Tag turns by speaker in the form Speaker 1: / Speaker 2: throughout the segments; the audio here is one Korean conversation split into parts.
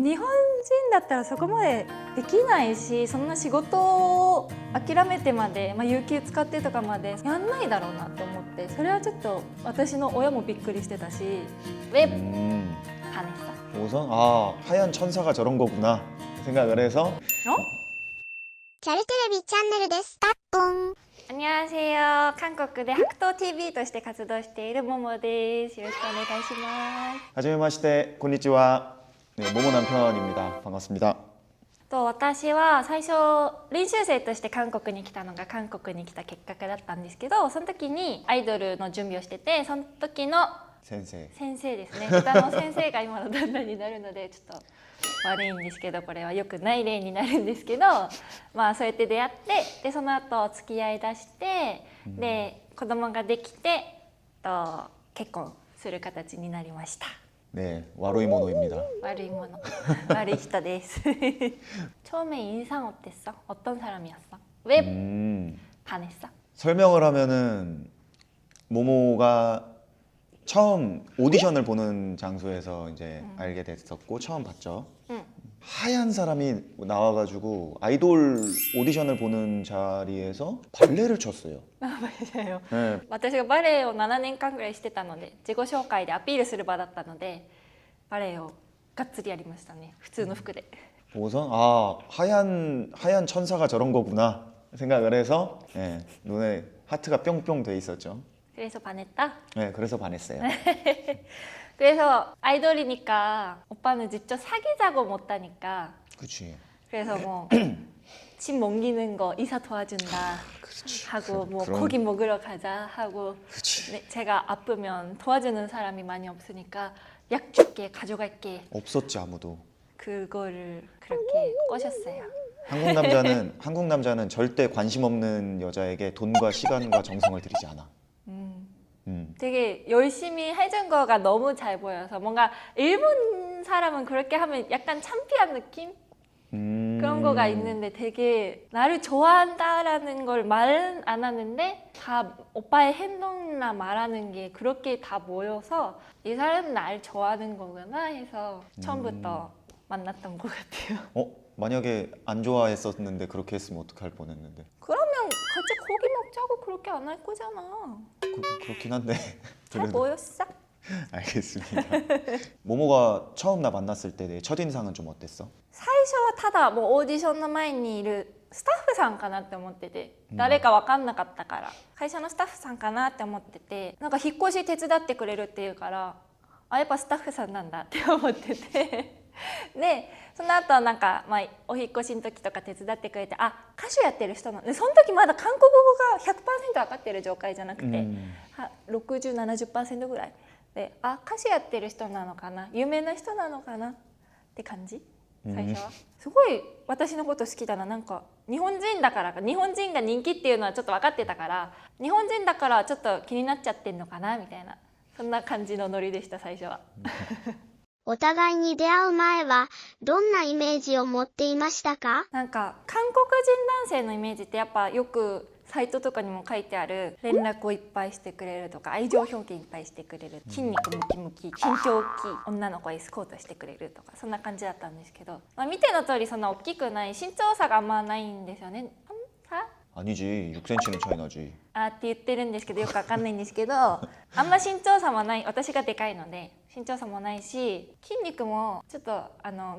Speaker 1: 日本人だったらそこまでできないし、そんな仕事を諦めてまで、有給使ってとかまでやんないだろうなと思って、それはちょっと私の親もびっくりしてたし、왜 반했어?
Speaker 2: 우선 하얀 천사가 저런 거구나 생각을 해서
Speaker 3: ギャルテレビチャンネルです。たっぽん。
Speaker 1: 안녕하세요. 한국의 학도 TV として活動しているももです。よろしくお願いします。
Speaker 2: 하지메마시테 곤니치와 네, 모모 남편입니다. 반갑습니다.
Speaker 1: 私は最初練習生として韓国に来たのが韓国に来た結果だったんですけど、その時にアイドルの準備をしてて、その時の先生ですね、歌の先生が今の旦那になるのでちょっと悪いんですけど、これは良くない例になるんですけど、そうやって出会って、でその後付き合いだして、で子供ができて結婚する形になりました。
Speaker 2: 네, 와루이모노입니다.
Speaker 1: 와루이모노. 와루이히토です. 처음에 인상 어땠어? 어떤 사람이었어? 왜 반했어?
Speaker 2: 설명을 하면은 모모가 처음 오디션을 보는 장소에서 이제 알게 됐었고 처음 봤죠. 하얀 사람이 나와가지고 아이돌 오디션을 보는 자리에서 발레를 췄어요.
Speaker 1: 맞아요.
Speaker 2: 네.
Speaker 1: 私がバレエを7年間ぐらいしてたので、自己紹介でアピールする場だったので、バレエをがっつりやりましたね。普通の服で。
Speaker 2: 보고선 하얀 천사가 저런 거구나 생각을 해서 네, 눈에 하트가 뿅뿅 돼 있었죠.
Speaker 1: 그래서 반했다?
Speaker 2: 네, 그래서 반했어요.
Speaker 1: 그래서 아이돌이니까 오빠는 직접 사귀자고 못하니까.
Speaker 2: 그치.
Speaker 1: 그래서 뭐 집 옮기는 거 이사 도와준다
Speaker 2: 그치.
Speaker 1: 하고 뭐
Speaker 2: 그런...
Speaker 1: 고기 먹으러 가자 하고.
Speaker 2: 그치.
Speaker 1: 네, 제가 아프면 도와주는 사람이 많이 없으니까 약 줄게, 가져갈게.
Speaker 2: 없었지 아무도.
Speaker 1: 그거를 그렇게 꼬셨어요.
Speaker 2: 한국 남자는 절대 관심 없는 여자에게 돈과 시간과 정성을 들이지 않아.
Speaker 1: 되게 열심히 해준 거가 너무 잘 보여서 뭔가 일본 사람은 그렇게 하면 약간 창피한 느낌? 그런 거가 있는데 되게 나를 좋아한다라는 걸 말은 안 하는데 다 오빠의 행동이나 말하는 게 그렇게 다 모여서 이 사람은 날 좋아하는 거구나 해서 처음부터 만났던 것 같아요.
Speaker 2: 만약에 안 좋아했었는데 그렇게 했으면 어떡할 뻔했는데.
Speaker 1: 그러면 같이 고기 먹자고 그렇게 안 할 거잖아.
Speaker 2: 그렇긴 한데.
Speaker 1: 잘 보였어?
Speaker 2: 알겠습니다. 모모가 처음 나 만났을 때 내 첫인상은 좀 어땠어?
Speaker 1: 最初はただもうオーディションの前にいるスタッフさんかなって思ってて、誰か分かんなかったから会社のスタッフさんかなって思ってて、なんか引っ越し手伝ってくれるっていうから、やっぱスタッフさんなんだって思っててでその後なんか、お引っ越しの時とか手伝ってくれて、歌手やってる人なので、その時まだ韓国語が 100% 分かってる状態じゃなくて、60-70% ぐらいで、歌手やってる人なのかな、有名な人なのかなって感じ。最初はすごい私のこと好きだな、なんか日本人だからか、日本人が人気っていうのはちょっと分かってたから、日本人だからちょっと気になっちゃってんのかなみたいな、そんな感じのノリでした最初は。
Speaker 3: お互いに出会う前はどんなイメージを持っていましたか？
Speaker 1: なんか韓国人男性のイメージってやっぱよくサイトとかにも書いてある、連絡をいっぱいしてくれるとか、愛情表現いっぱいしてくれる、筋肉ムキムキ、身長大きい女の子をエスコートしてくれるとか、そんな感じだったんですけど、見ての通りそんな大きくない、身長差があんまないんですよね。
Speaker 2: 아니지, 6cm는 차이 나지.
Speaker 1: って言ってるんですけど、よくわかんないんですけど、あんま身長差もない、私がでかいので身長差もないし、筋肉もちょっと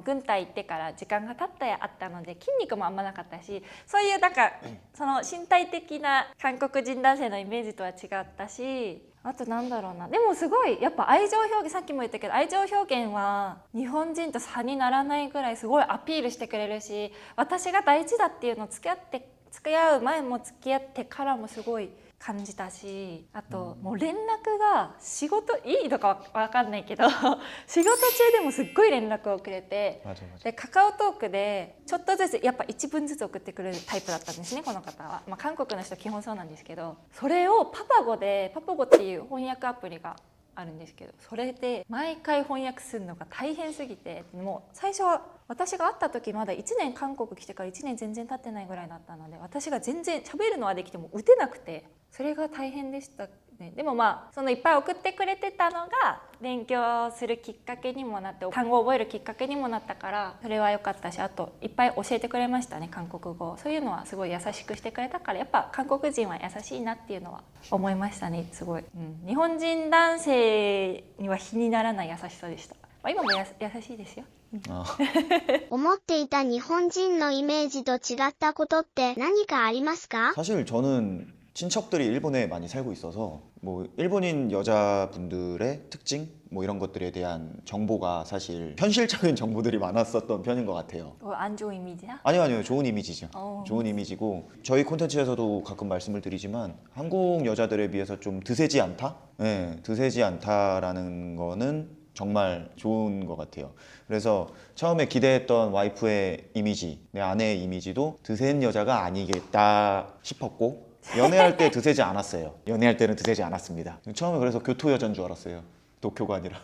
Speaker 1: 軍隊行ってから時間が経ったあったので筋肉もあんまなかったし、そういうなんかその身体的な韓国人男性のイメージとは違ったし、あとなんだろうな、でもすごいやっぱ愛情表現、さっきも言ったけど愛情表現は日本人と差にならないぐらいすごいアピールしてくれるし、私が大事だっていうのを付き合う前も付き合ってからもすごい感じたし、あともう連絡が仕事いいとかわかんないけど仕事中でもすっごい連絡をくれて、でカカオトークでちょっとずつやっぱ1文ずつ送ってくれるタイプだったんですね、この方は。韓国の人基本そうなんですけど、それをパパ語っていう翻訳アプリがあるんですけど、それで毎回翻訳するのが大変すぎて、もう最初は私が会った時まだ1年韓国来てから1年全然経ってないぐらいだったので、私が全然喋るのはできても打てなくて、それが大変でしたね、でもまあそのいっぱい送ってくれてたのが勉強するきっかけにもなって単語を覚えるきっかけにもなったからそれは良かったし、あといっぱい教えてくれましたね、韓国語。そういうのはすごい優しくしてくれたから、やっぱ韓国人は優しいなっていうのは思いましたね、すごい、日本人男性には比にならない優しさでした。まあ、今も優しいですよ。
Speaker 2: 아,
Speaker 3: 思っていた日本人のイメージと違ったことって何かありますか？
Speaker 2: 사실 저는 친척들이 일본에 많이 살고 있어서 뭐 일본인 여자분들의 특징 뭐 이런 것들에 대한 정보가 사실 현실적인 정보들이 많았었던 편인 것 같아요.
Speaker 1: 안 좋은 이미지야?
Speaker 2: 아니요, 좋은 이미지죠.
Speaker 1: 어.
Speaker 2: 좋은 이미지고 저희 콘텐츠에서도 가끔 말씀을 드리지만 한국 여자들에 비해서 좀 드세지 않다? 네, 드세지 않다라는 거는 정말 좋은 것 같아요. 그래서 처음에 기대했던 와이프의 이미지, 내 아내의 이미지도 드센 여자가 아니겠다 싶었고 연애할 때 드세지 않았어요. 연애할 때는 드세지 않았습니다. 처음에 그래서 교토 여자인 줄 알았어요. 도쿄가 아니라.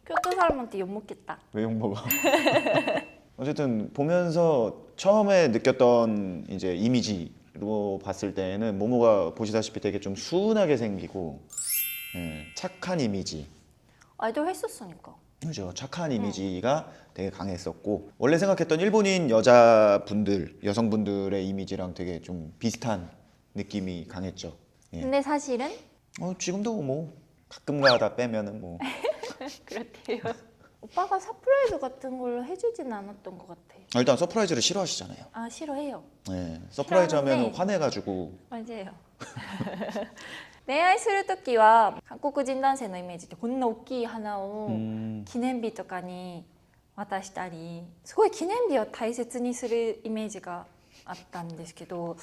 Speaker 1: 교토 사람한테 욕먹겠다.
Speaker 2: 왜 욕먹어? 어쨌든 보면서 처음에 느꼈던 이제 이미지로 봤을 때는 모모가 보시다시피 되게 좀 순하게 생기고 착한 이미지.
Speaker 1: 아이돌 했었으니까.
Speaker 2: 그죠. 착한 이미지가 되게 강했었고 원래 생각했던 일본인 여자분들, 여성분들의 이미지랑 되게 좀 비슷한 느낌이 강했죠. 예.
Speaker 1: 근데 사실은
Speaker 2: 지금도 뭐 가끔가다 빼면은 뭐
Speaker 1: 그렇대요. 오빠가 서프라이즈 같은 걸로 해주진 않았던 것 같아.
Speaker 2: 일단 서프라이즈를 싫어하시잖아요.
Speaker 1: 아 싫어해요.
Speaker 2: 네, 서프라이즈 하면
Speaker 1: 싫어하는데
Speaker 2: 화내가지고
Speaker 1: 맞아요. 恋愛するときは韓国人男性のイメージってこんな大きい花を記念日とかに渡したり、すごい記念日を大切にするイメージがあったんですけど、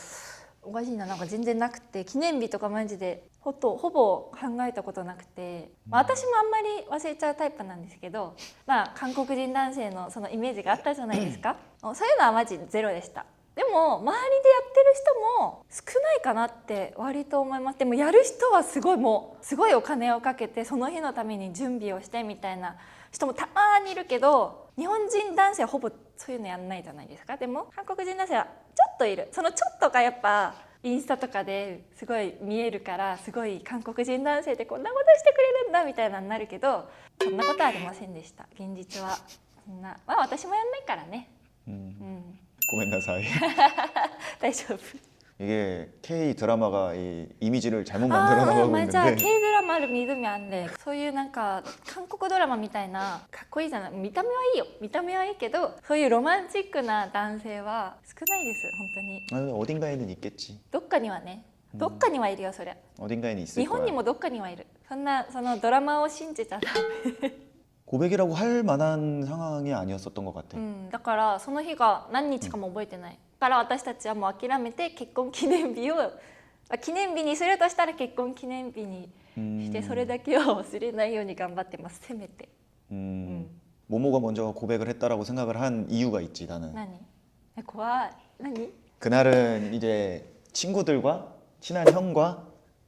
Speaker 1: おかしいな、なんか全然なくて、記念日とかマジでほぼ考えたことなくて、まあ、私もあんまり忘れちゃうタイプなんですけど、まあ、韓国人男性のそのイメージがあったじゃないですかそういうのはマジゼロでした。でも周りでやってる人も少ないかなって割と思います。でもやる人はすごいもうすごいお金をかけてその日のために準備をしてみたいな人もたまにいるけど、日本人男性はほぼそういうのやんないじゃないですか。でも韓国人男性はちょっといる。そのちょっとがやっぱインスタとかですごい見えるから、すごい韓国人男性ってこんなことしてくれるんだみたいなになるけど、そんなことはありませんでした。現実はそんな、まあ私もやんないからね。
Speaker 2: 고멘나사이.
Speaker 1: 大丈夫。
Speaker 2: 이게 K 드라마가 이 이미지를 잘못 만들어 나가고
Speaker 1: 맞아.
Speaker 2: 있는데
Speaker 1: K 드라마를 믿으면 안 돼。 そういうなんか韓国ドラマみたいなかっこいいじゃない。見た目はいいよ。見た目はいいけど、そういうロマンチックな男性は少ないです。本当に。
Speaker 2: 어딘가에는 있겠지.
Speaker 1: どっかにはね。どっかにはいるよそりゃ。
Speaker 2: 어딘가에는 있을
Speaker 1: 日本
Speaker 2: 거야.
Speaker 1: にもどっかにはいる。そんなそのドラマを信じたら。
Speaker 2: 고백이라고 할 만한 상황이 아니었었던 것 같아.
Speaker 1: だからその日が何日かも覚えてない。だから私たちはもう諦めて結婚記念日を記念日にするとしたら結婚記念日にしてそれだけを忘れないように頑張ってます。せめて。
Speaker 2: 모모가 먼저 고백을 했다라고 생각을 한 이유가 있지 나는.
Speaker 1: 何？怖い。何？
Speaker 2: 그날은 이제 친구들과 친한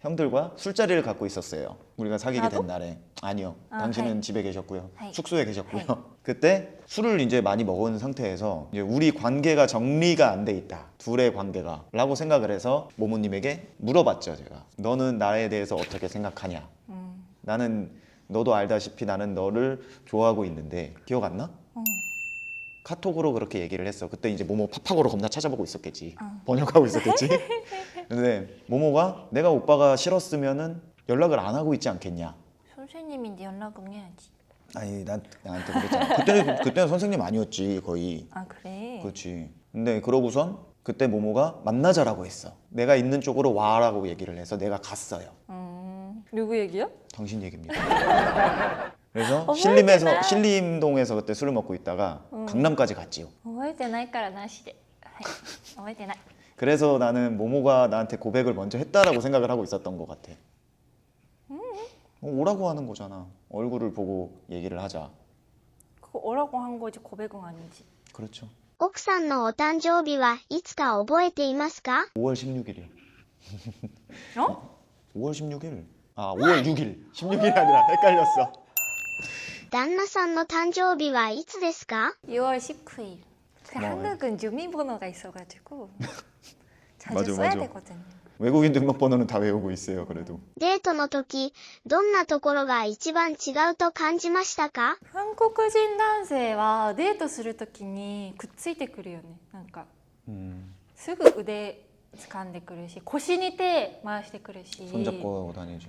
Speaker 2: 형들과 술자리를 갖고 있었어요. 우리가 사귀게
Speaker 1: 나도?
Speaker 2: 된 날에. 아니요.
Speaker 1: 아,
Speaker 2: 당신은
Speaker 1: 하이.
Speaker 2: 집에 계셨고요.
Speaker 1: 하이.
Speaker 2: 숙소에 계셨고요.
Speaker 1: 하이.
Speaker 2: 그때 술을 이제 많이 먹은 상태에서 이제 우리 관계가 정리가 안 돼 있다. 둘의 관계가 라고 생각을 해서 모모님에게 물어봤죠. 제가. 너는 나에 대해서 어떻게 생각하냐. 나는 너도 알다시피 나는 너를 좋아하고 있는데 기억 안 나? 카톡으로 그렇게 얘기를 했어. 그때 이제 모모 팝팝으로 겁나 찾아보고 있었겠지. 번역하고 있었겠지. 근데 모모가 내가 오빠가 싫었으면은 연락을 안 하고 있지 않겠냐.
Speaker 1: 선생님인데 연락은 해야지.
Speaker 2: 아니 나한테 그랬잖아. 그때는 선생님 아니었지 거의.
Speaker 1: 아 그래?
Speaker 2: 그렇지. 근데 그러고선 그때 모모가 만나자라고 했어. 내가 있는 쪽으로 와라고 얘기를 해서 내가 갔어요.
Speaker 1: 누구 얘기야?
Speaker 2: 당신 얘기입니다. 그래서
Speaker 1: 어머니구나.
Speaker 2: 신림동에서 그때 술을 먹고 있다가 강남까지 갔지요.
Speaker 1: 覚えてないからなしで。はい。覚えてない。
Speaker 2: 그래서 나는 모모가 나한테 고백을 먼저 했다라고 생각을 하고 있었던 것 같아. 오라고 하는 거잖아. 얼굴을 보고 얘기를 하자.
Speaker 1: 그거 오라고 한 거지 고백은 아니지.
Speaker 2: 그렇죠.
Speaker 3: 奥さんのお誕生日はいつか覚えていますか？
Speaker 2: 5월 16일이요.
Speaker 1: 어?
Speaker 2: 5월 16일. 아 5월 6일. 16일이 아니라 헷갈렸어.
Speaker 3: 旦那さんの誕生日はいつですか？
Speaker 1: 6월 19일. 그
Speaker 2: 고마워요.
Speaker 1: 한국은 주민번호가 있어가지고 자주
Speaker 2: 맞아,
Speaker 1: 써야
Speaker 2: 맞아.
Speaker 1: 되거든요.
Speaker 2: 외국인 등록번호는 다 외우고 있어요. 그래도.
Speaker 3: デートの時、どんなところが一番違うと感じましたか？
Speaker 1: 韓国人男性はデートするときにくっついてくるよね。なんか すぐ腕掴んでくるし、腰に手回してくるし、
Speaker 2: 손잡고 다니지.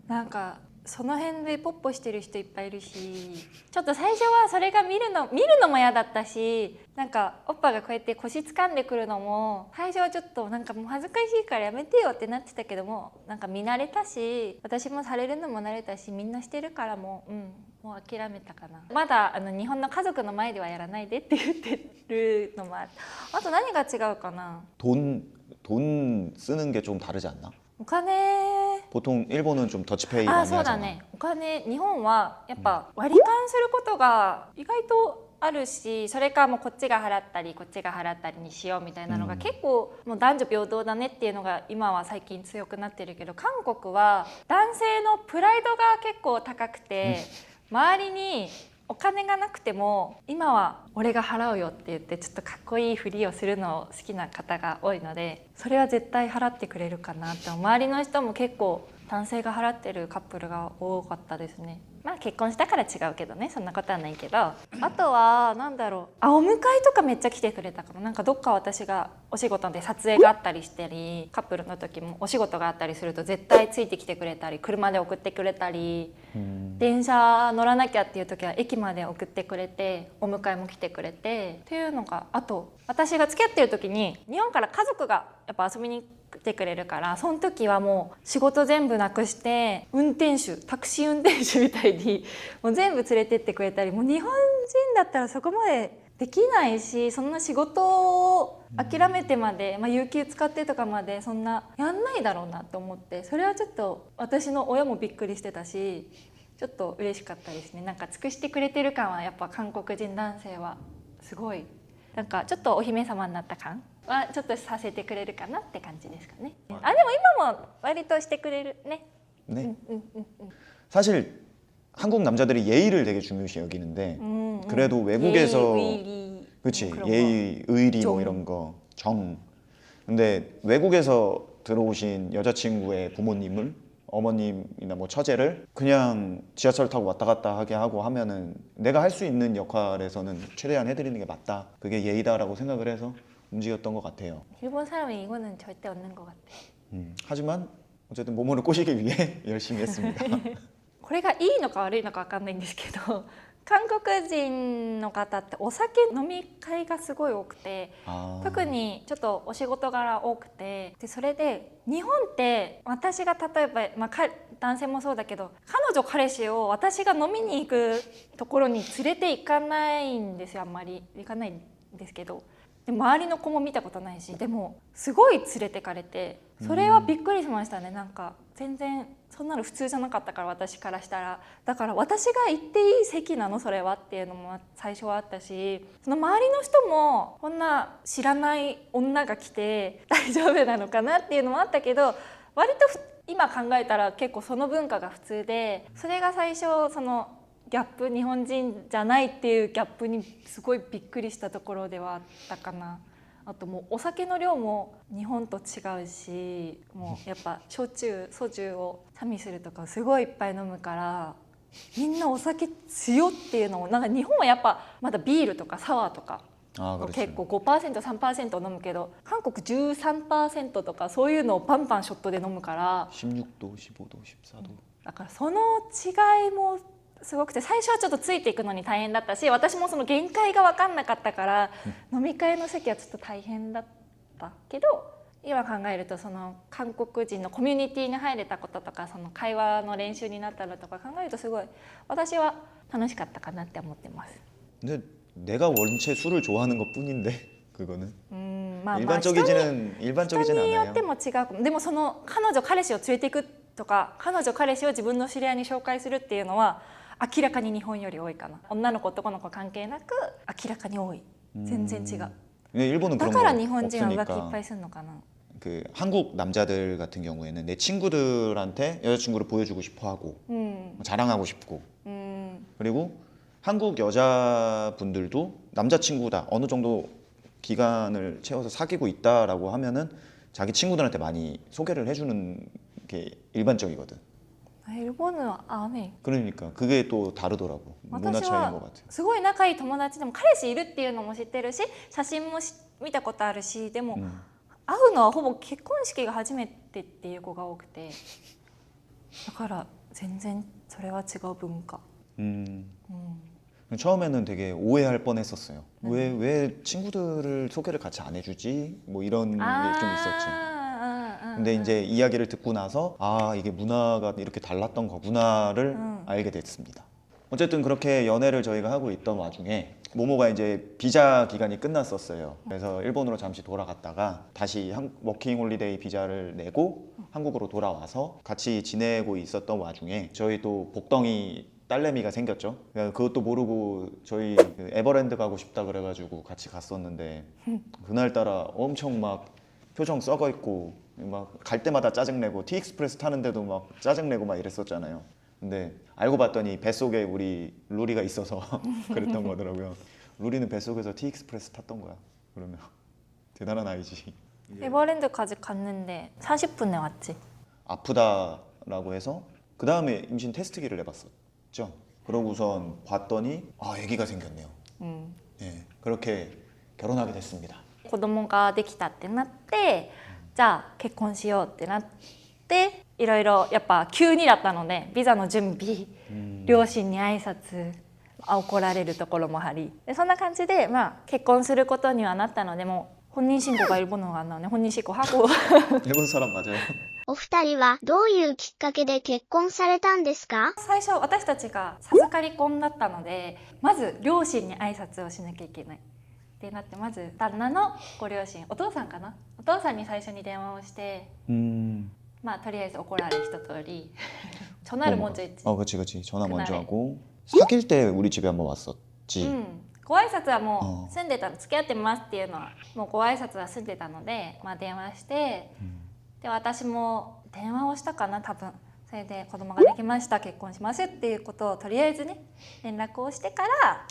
Speaker 1: なんかその辺でポッポしてる人いっぱいいるし、ちょっと最初はそれが見るのも嫌だったし、なんかおっぱがこうやって腰掴んでくるのも最初はちょっとなんかもう恥ずかしいからやめてよってなってたけども、なんか見慣れたし、私もされるのも慣れたし、みんなしてるからもうもう諦めたかな。まだ日本の家族の前ではやらないでって言ってるのもある。あと何が違うかな。
Speaker 2: 돈 쓰는 게 좀 다르지 않나?
Speaker 1: お金
Speaker 2: 보통 일본은 좀 더치페이
Speaker 1: あ、
Speaker 2: 많이
Speaker 1: そうだ
Speaker 2: 하잖아.
Speaker 1: ね。お金、日本はやっぱ割り勘することが意外とあるし、それかもうこっちが払ったりこっちが払ったりにしようみたいなのが結構もう男女平等だねっていうのが今は最近強くなってるけど、韓国は男性のプライドが結構高くて、周りにお金がなくても今は俺が払うよって言ってちょっとかっこいいふりをするのを好きな方が多いので、それは絶対払ってくれるかなって。周りの人も結構男性が払ってるカップルが多かったですね。まあ結婚したから違うけどね、そんなことはないけど。あとはなんだろう、お迎えとかめっちゃ来てくれたかも。なんかどっか私がお仕事で撮影があったりしたり、カップルの時もお仕事があったりすると絶対ついてきてくれたり、車で送ってくれたり、電車乗らなきゃっていう時は駅まで送ってくれて、お迎えも来てくれてっていうのが。あと私が付き合ってる時に日本から家族がやっぱ遊びに来てくれるから、その時はもう仕事全部なくしてタクシー運転手みたいにもう全部連れてってくれたり、もう日本人だったらそこまでできないし、そんな仕事を諦めてまで、有給使ってとかまでそんなやんないだろうなと思って、それはちょっと私の親もびっくりしてたし、ちょっと嬉しかったですね。なんか尽くしてくれてる感はやっぱ韓国人男性はすごい、なんかちょっとお姫様になった感はちょっとさせてくれるかなって感じですかね。でも今も割としてくれるね。
Speaker 2: 네. 사실 한국 남자들이 예의를 되게 중요시 여기는데 그래도 외국에서
Speaker 1: 예의,
Speaker 2: 그치
Speaker 1: 그런
Speaker 2: 예의, 의리
Speaker 1: 정.
Speaker 2: 뭐 이런 거, 정. 근데 외국에서 들어오신 여자친구의 부모님을, 어머님이나 뭐 처제를 그냥 지하철 타고 왔다 갔다 하게 하고 하면은 내가 할 수 있는 역할에서는 최대한 해드리는 게 맞다. 그게 예의다라고 생각을 해서 움직였던 것 같아요.
Speaker 1: 일본 사람은 이거는 절대 없는 것 같아.
Speaker 2: 하지만 어쨌든 모모를 꼬시기 위해 열심히 했습니다.
Speaker 1: これがいいのか悪いのか分かんないんですけど、韓国人の方ってお酒飲み会がすごい多くて、特にちょっとお仕事柄多くて、でそれで日本って私が例えば、男性もそうだけど、彼女彼氏を私が飲みに行くところに連れて行かないんですよ。あんまり行かないんですけど、で周りの子も見たことないし、でもすごい連れてかれて、それはびっくりしましたね。なんか全然そんなの普通じゃなかったから、私からしたら。だから私が行っていい席なのそれはっていうのも最初はあったし、その周りの人もこんな知らない女が来て大丈夫なのかなっていうのもあったけど、割と今考えたら結構その文化が普通で、それが最初そのギャップ、日本人じゃないっていうギャップにすごいびっくりしたところではあったかな。あともうお酒の量も日本と違うし、もうやっぱ焼酎ソジュをチャミするとかすごいいっぱい飲むから、みんなお酒強っていうのも、なんか日本はやっぱまだビールとかサワーとか結構 5%、3% 飲むけど、韓国 13% とかそういうのをバンバンショットで飲むから、
Speaker 2: 16도, 15도, 14도.
Speaker 1: だからその違いもすごくて、最初はちょっとついていくのに大変だったし、私もその限界が分かんなかったから、飲み会の席はちょっと大変だったけど、今考えるとその韓国人のコミュニティに入れたこととか、その会話の練習になったのとか考えるとすごい私は楽しかったかなって思ってます。
Speaker 2: 근데 내가 원체 술을 좋아하는 것뿐인데 그거는
Speaker 1: まあ
Speaker 2: 일반적이지는
Speaker 1: 人によっ
Speaker 2: 않아요.
Speaker 1: ても違うかも。でもその彼女彼氏を連れていくとか、彼女彼氏を自分の知り合いに紹介するっていうのは明らかに日本より多いかな。女の子男の子関係なく明らかに多い。全然違う。
Speaker 2: 일본은
Speaker 1: だ
Speaker 2: 그런
Speaker 1: から
Speaker 2: 거
Speaker 1: 日本人は浮気いっ
Speaker 2: 없으니까.
Speaker 1: ぱいするのかな。
Speaker 2: 그 한국 남자들 같은 경우에는 내 친구들한테 여자친구를 보여주고 싶어하고 자랑하고 싶고, 그리고 한국 여자분들도 남자친구다 어느 정도 기간을 채워서 사귀고 있다라고 하면은 자기 친구들한테 많이 소개를 해주는 게 일반적이거든.
Speaker 1: 일본은 안 해.
Speaker 2: 그러니까 그게 또 다르더라고. 문화 차이인 것 같아.
Speaker 1: すごい仲いい友達でも彼氏いるっていうのも知ってるし写真も見たことあるしでも、 会うのはほぼ結婚式が初めてっていう子が多くてだから全然それは違う文化
Speaker 2: 처음에는 되게 오해할 뻔했었어요. 왜 친구들을 소개를 같이 안 해주지? 뭐 이런 게 좀 있었지. 근데 이제 이야기를 듣고 나서 아 이게 문화가 이렇게 달랐던 거구나를 알게 됐습니다. 어쨌든 그렇게 연애를 저희가 하고 있던 와중에 모모가 이제 비자 기간이 끝났었어요. 그래서 일본으로 잠시 돌아갔다가 다시 워킹 홀리데이 비자를 내고 한국으로 돌아와서 같이 지내고 있었던 와중에 저희 또 복덩이 딸내미가 생겼죠. 그것도 모르고 저희 그 에버랜드 가고 싶다 그래가지고 같이 갔었는데 그날따라 엄청 막 표정 썩어 있고 막 갈 때마다 짜증내고 티익스프레스 타는데도 막 짜증내고 막 이랬었잖아요. 근데 알고 봤더니 뱃속에 우리 루리가 있어서 그랬던 거더라고요. 루리는 뱃속에서 티익스프레스 탔던 거야. 그러면 대단한 아이지.
Speaker 1: 에버랜드까지 갔는데 40분에 왔지.
Speaker 2: 아프다라고 해서 그 다음에 임신 테스트기를 내봤었죠. 그러고선 봤더니 아 아기가 생겼네요. 예, 그렇게 결혼하게 됐습니다.
Speaker 1: 子供ができたってなってじゃあ結婚しようってなっていろいろやっぱ急にだったのでビザの準備両親に挨拶怒られるところもありでそんな感じで、まあ、結婚することにはなったのでもう本人신고가 일본어가 안 나오네. 혼인 신고하고
Speaker 2: 일본 사람 맞아요.
Speaker 3: お二人はどういうきっかけで結婚されたんですか？
Speaker 1: 最初私たちが授かり婚だったのでまず両親に挨拶をしなきゃいけないってなってまず旦那のご両親お父さんかなお父さんに最初に電話をしてまあとりあえず怒られる一通り전화를 먼저 했지.
Speaker 2: 그치. 전화 먼저
Speaker 1: 그날에.
Speaker 2: 하고 사귈 때 우리 집에 한번 왔었지.
Speaker 1: ご挨拶はもう住んでたの付き合ってますっていうのはもうご挨拶は済んでたので、まあ、電話して、で私も電話をしたかな多分それで子供ができました結婚しますっていうことをとりあえずね連絡をしてから、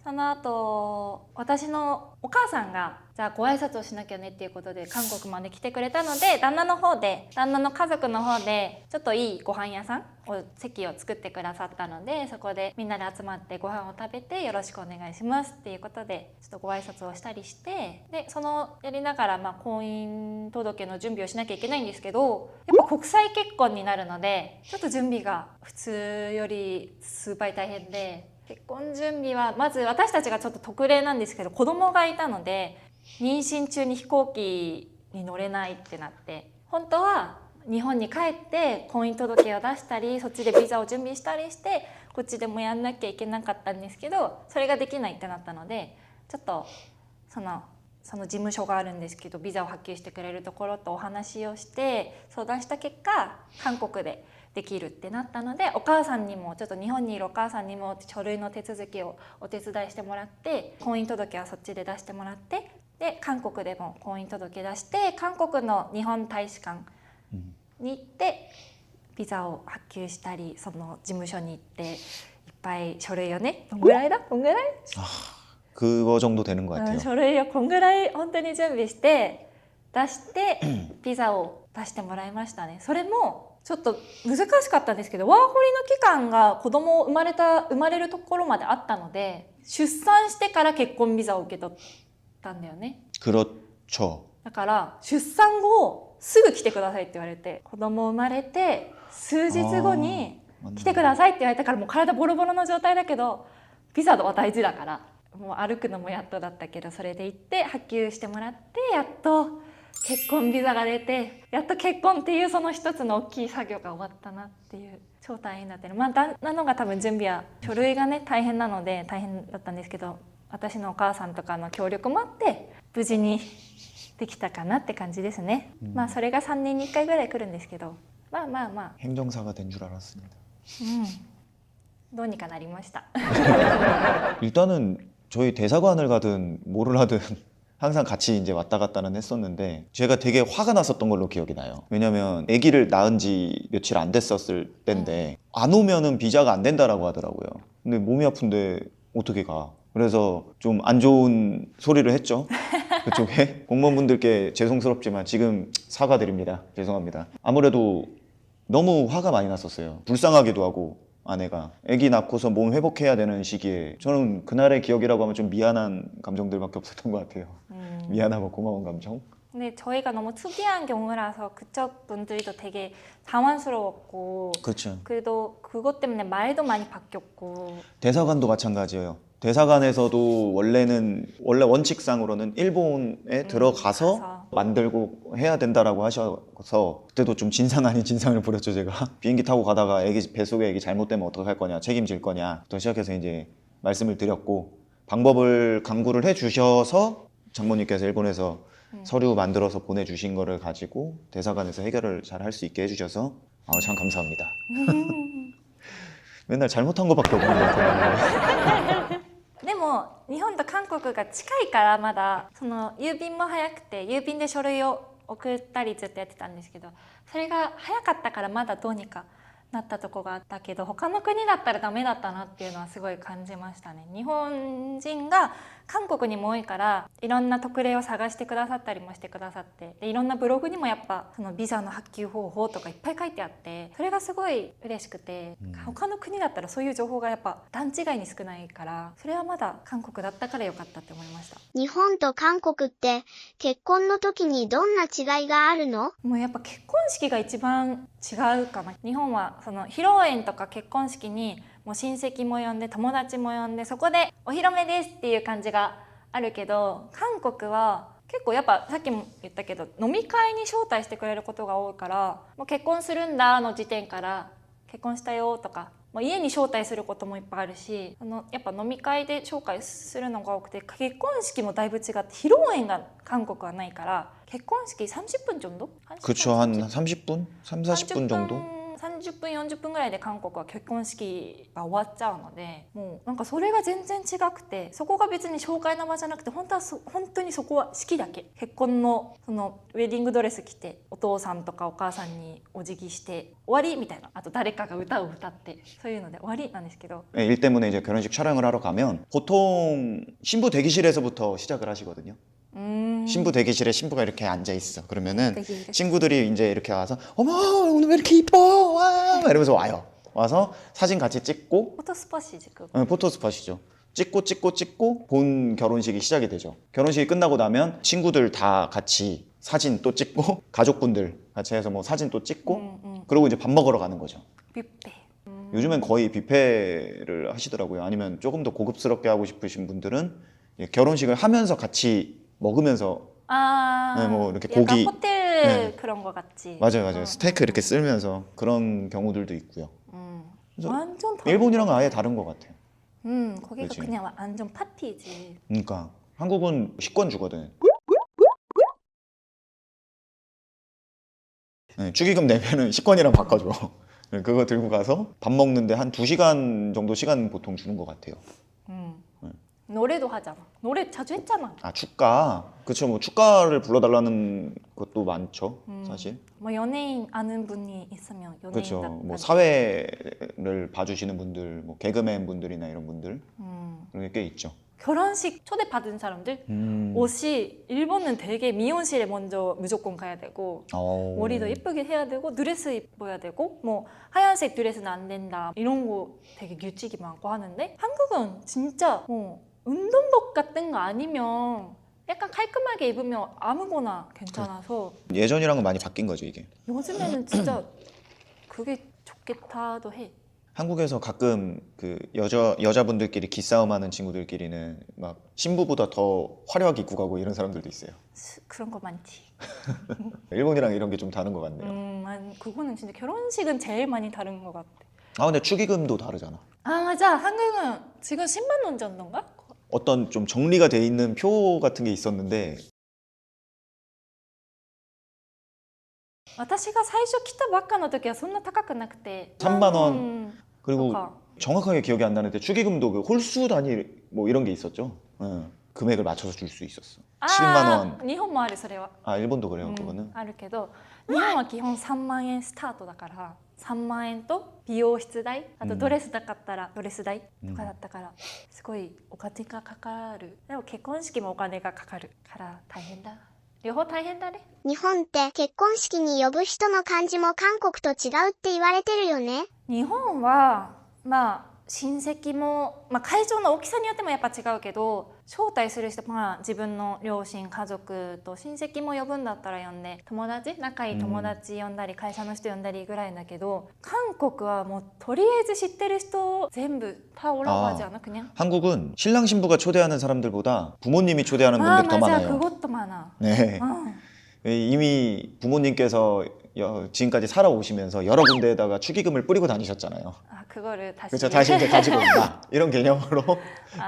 Speaker 1: その後私のお母さんがじゃあご挨拶をしなきゃねっていうことで韓国まで来てくれたので旦那の家族の方でちょっといいご飯屋さんを席を作ってくださったのでそこでみんなで集まってご飯を食べてよろしくお願いしますっていうことでちょっとご挨拶をしたりしてでそのやりながらまあ婚姻届の準備をしなきゃいけないんですけどやっぱ国際結婚になるのでちょっと準備が普通より数倍大変で結婚準備はまず私たちがちょっと特例なんですけど子供がいたので妊娠中に飛行機に乗れないってなって本当は日本に帰って婚姻届を出したりそっちでビザを準備したりしてこっちでもやんなきゃいけなかったんですけどそれができないってなったのでちょっとその事務所があるんですけどビザを発給してくれるところとお話をして相談した結果韓国でできるってなったのでお母さんにもちょっと日本にいるお母さんにも書類の手続きをお手伝いしてもらって婚姻届はそっちで出してもらってで韓国でも婚姻届出して韓国の日本大使館に行ってビザを発給したりその事務所に行っていっぱい書類をねどんぐらい
Speaker 2: 그거 정도 되는 것 같아요.
Speaker 1: 書類をこんぐらい本当に準備して出してビザを出してもらいましたね。それもちょっと難しかったんですけどワーホリの期間が子供を生まれるところまであったので出産してから結婚ビザを受け取ったんだよね。
Speaker 2: 그렇죠.
Speaker 1: だから出産後すぐ来てくださいって言われて子供生まれて数日後に来てくださいって言われたからもう体ボロボロの状態だけどビザは大事だからもう歩くのもやっとだったけどそれで行って発給してもらってやっと結婚ビザが出てやっと結婚っていうその一つの大きい作業が終わったなっていう超大変だったね。まあ旦那のが多分準備は書類がね大変なので大変だったんですけど私のお母さんとかの協力もあって無事にできたかなって感じですね。まあそれが3年に1回ぐらい来るんですけどまあ
Speaker 2: 행정사가 된 줄 알았습니다.
Speaker 1: どうにかなりました。
Speaker 2: 일단은 저희 대사관을 가든 뭐를 하든 항상 같이 이제 왔다 갔다는 했었는데 제가 되게 화가 났었던 걸로 기억이 나요. 왜냐면 아기를 낳은 지 며칠 안 됐었을 때인데 안 오면은 비자가 안 된다라고 하더라고요. 근데 몸이 아픈데 어떻게 가? 그래서 좀 안 좋은 소리를 했죠. 그쪽에 공무원분들께 죄송스럽지만 지금 사과드립니다. 죄송합니다. 아무래도 너무 화가 많이 났었어요. 불쌍하기도 하고 아내가 아기 낳고서 몸 회복해야 되는 시기에 저는 그날의 기억이라고 하면 좀 미안한 감정들밖에 없었던 것 같아요. 미안하고 고마운 감정.
Speaker 1: 근데 저희가 너무 특이한 경우라서 그쪽 분들도 되게 당황스러웠고
Speaker 2: 그렇죠.
Speaker 1: 그래도 그것 때문에 말도 많이 바뀌었고
Speaker 2: 대사관도 마찬가지예요. 대사관에서도 원래 원칙상으로는 일본에 들어가서
Speaker 1: 가서.
Speaker 2: 만들고 해야 된다라고 하셔서 그때도 좀 진상 아닌 진상을 부렸죠 제가. 비행기 타고 가다가 뱃속에 애기 잘못되면 어떡할 거냐, 책임질 거냐 또 시작해서 이제 말씀을 드렸고 방법을 강구를 해주셔서 장모님께서 일본에서 서류 만들어서 보내주신 거를 가지고 대사관에서 해결을 잘 할 수 있게 해주셔서 참 감사합니다. 맨날 잘못한 것밖에 없는 것 같아요.
Speaker 1: でも日本と韓国が近いからまだその郵便も早くて郵便で書類を送ったりずっとやってたんですけどそれが早かったからまだどうにかなったとこがあったけど他の国だったらダメだったなっていうのはすごい感じましたね。日本人が韓国にも多いからいろんな特例を探してくださったりもしてくださってでいろんなブログにもやっぱそのビザの発給方法とかいっぱい書いてあってそれがすごい嬉しくて、他の国だったらそういう情報がやっぱ段違いに少ないからそれはまだ韓国だったからよかったって思いました。
Speaker 3: 日本と韓国って結婚の時にどんな違いがあるの？
Speaker 1: もうやっぱ結婚式が一番違うかな。日本はその披露宴とか結婚式にもう親戚も呼んで友達も呼んでそこでお披露目ですっていう感じがあるけど韓国は結構やっぱさっきも言ったけど飲み会に招待してくれることが多いからもう結婚するんだの時点から結婚したよとかもう家に招待することもいっぱいあるしやっぱ飲み会で紹介するのが多くて結婚式もだいぶ違って披露宴が韓国はないから結婚式30分정도?
Speaker 2: 그렇죠. 한 30분? 3, 40분 정도?
Speaker 1: 30分40分ぐらいで韓国は結婚式が終わっちゃうのでもうなんかそれが全然違くてそこが別に紹介の場じゃなくて本当にそこは式だけ結婚のそのウェディングドレス着てお父さんとかお母さんにお辞儀して終わりみたいなあと誰かが歌を歌ってそういうので終わりなんですけど
Speaker 2: 일 때문에 이제 결혼식 촬영을 하러 가면 보통 신부 대기실에서부터 시작을 하시거든요. 신부 대기실에 신부가 이렇게 앉아 있어. 그러면은 친구들이 이제 이렇게 와서 어머 오늘 왜 이렇게 이뻐 와 이러면서 와요. 와서 사진 같이 찍고
Speaker 1: 포토스팟이지 그거.
Speaker 2: 포토스팟이죠. 찍고 본 결혼식이 시작이 되죠. 결혼식이 끝나고 나면 친구들 다 같이 사진 또 찍고 가족분들 같이 해서 뭐 사진 또 찍고 그러고 이제 밥 먹으러 가는 거죠.
Speaker 1: 뷔페.
Speaker 2: 요즘엔 거의 뷔페를 하시더라고요. 아니면 조금 더 고급스럽게 하고 싶으신 분들은 결혼식을 하면서 같이 먹으면서 네, 뭐 이렇게 고기
Speaker 1: 호텔
Speaker 2: 네.
Speaker 1: 그런 거 같지.
Speaker 2: 맞아요. 스테이크 이렇게 쓸면서 그런 경우들도 있고요. 그래서
Speaker 1: 완전
Speaker 2: 일본이랑은 아예 다른 것 같아요.
Speaker 1: 거기가
Speaker 2: 그치.
Speaker 1: 그냥 완전 파티지.
Speaker 2: 그러니까 한국은 식권 주거든. 네, 축의금 내면은 식권이랑 바꿔줘. 네, 그거 들고 가서 밥 먹는데 한 2시간 정도 시간 보통 주는 것 같아요.
Speaker 1: 노래도 하잖아. 노래 자주 했잖아.
Speaker 2: 아 축가. 그쵸. 뭐 축가를 불러달라는 것도 많죠. 사실.
Speaker 1: 뭐 연예인 아는 분이 있으면 연예인
Speaker 2: 그렇죠. 뭐 사회를 봐주시는 분들, 뭐 개그맨 분들이나 이런 분들 그런 게 꽤 있죠.
Speaker 1: 결혼식 초대받은 사람들 옷이 일본은 되게 미용실에 먼저 무조건 가야 되고 머리도 예쁘게 해야 되고 드레스 입어야 되고 뭐 하얀색 드레스는 안 된다 이런 거 되게 규칙이 많고 하는데 한국은 진짜 뭐 운동복 같은 거 아니면 약간 깔끔하게 입으면 아무거나 괜찮아서
Speaker 2: 예전이랑은 많이 바뀐 거죠 이게.
Speaker 1: 요즘에는 진짜 그게 좋겠다도 해.
Speaker 2: 한국에서 가끔 그 여자분들끼리 기싸움하는 친구들끼리는 막 신부보다 더 화려하게 입고 가고 이런 사람들도 있어요.
Speaker 1: 그런 거 많지.
Speaker 2: 일본이랑 이런 게 좀 다른 것 같네요.
Speaker 1: 그거는 진짜 결혼식은 제일 많이 다른 것 같아.
Speaker 2: 아 근데 축의금도 다르잖아.
Speaker 1: 아 맞아. 한국은 지금 10만 원 정도인가?
Speaker 2: 어떤 좀 정리가 돼 있는 표 같은 게 있었는데
Speaker 1: 私が最初来たばっかの時はそんな高くなくて
Speaker 2: 3만 원 그리고
Speaker 1: 그러니까.
Speaker 2: 정확하게 기억이 안 나는데 축의금도 그 홀수 단위 뭐 이런 게 있었죠. 금액을 맞춰서 줄 수 있었어. 7만 원.
Speaker 1: 日本もあるそれは
Speaker 2: 아 일본도 그래요 그거는.
Speaker 1: あるけど日本は基本3万円スタートだから3万円と美容室代、あとドレスなかったらドレス代とかだったから、すごいお金がかかる。でも結婚式もお金がかかるから大変だ。両方大変だね。
Speaker 3: 日本って結婚式に呼ぶ人の感じも韓国と違うって言われてるよね。
Speaker 1: 日本はまあ親戚も、会場の大きさによってもやっぱ違うけど、招待する人、自分の両親家族と親戚も呼ぶんだったら呼んで、友達仲いい友達呼んだり、会社の人呼んだりぐらいだけど、韓国はもうとりあえず知ってる人全部다 오라고 하지 않아 그냥?
Speaker 2: 한국은 신랑 신부가 초대하는 사람들보다 부모님이 초대하는 분들이 더
Speaker 1: 맞아.
Speaker 2: 많아요.
Speaker 1: 그것도 많아.
Speaker 2: 네. 이미 부모님께서 지금까지 살아오시면서 여러 군데에다가 축의금을 뿌리고 다니셨잖아요.
Speaker 1: 그거를 다시
Speaker 2: 그렇죠. 다시 이제 가지고 온다. 이런 개념으로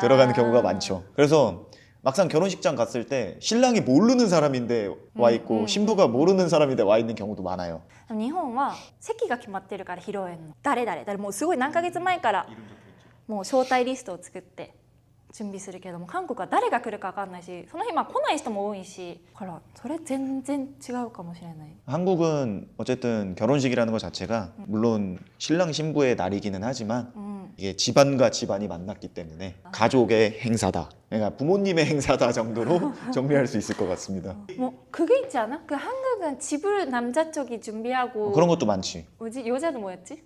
Speaker 2: 들어가는 경우가 많죠. 그래서 막상 결혼식장 갔을 때 신랑이 모르는 사람인데 와 있고 신부가 모르는 사람인데 와 있는 경우도 많아요.
Speaker 1: 日本は席が決まってるから披露宴の誰もうすごい何ヶ月前からもう招待リストを作って準備するけども、韓国は誰が来るか分かんないし、その日来ない人も多いし、だからそれ全然違うかもしれない。
Speaker 2: 한국은 어쨌든 결혼식이라는 것 자체가 물론 신랑 신부의 날이기는 하지만 이게 집안과 집안이 만났기 때문에 가족의 행사다. 그러니까 부모님의 행사다 정도로 정리할 수 있을 것 같습니다.
Speaker 1: 뭐 그게 있지 않아? 그 한국은 집을 남자 쪽이 준비하고
Speaker 2: 그런 것도 많지.
Speaker 1: 뭐지? 여자는 뭐였지?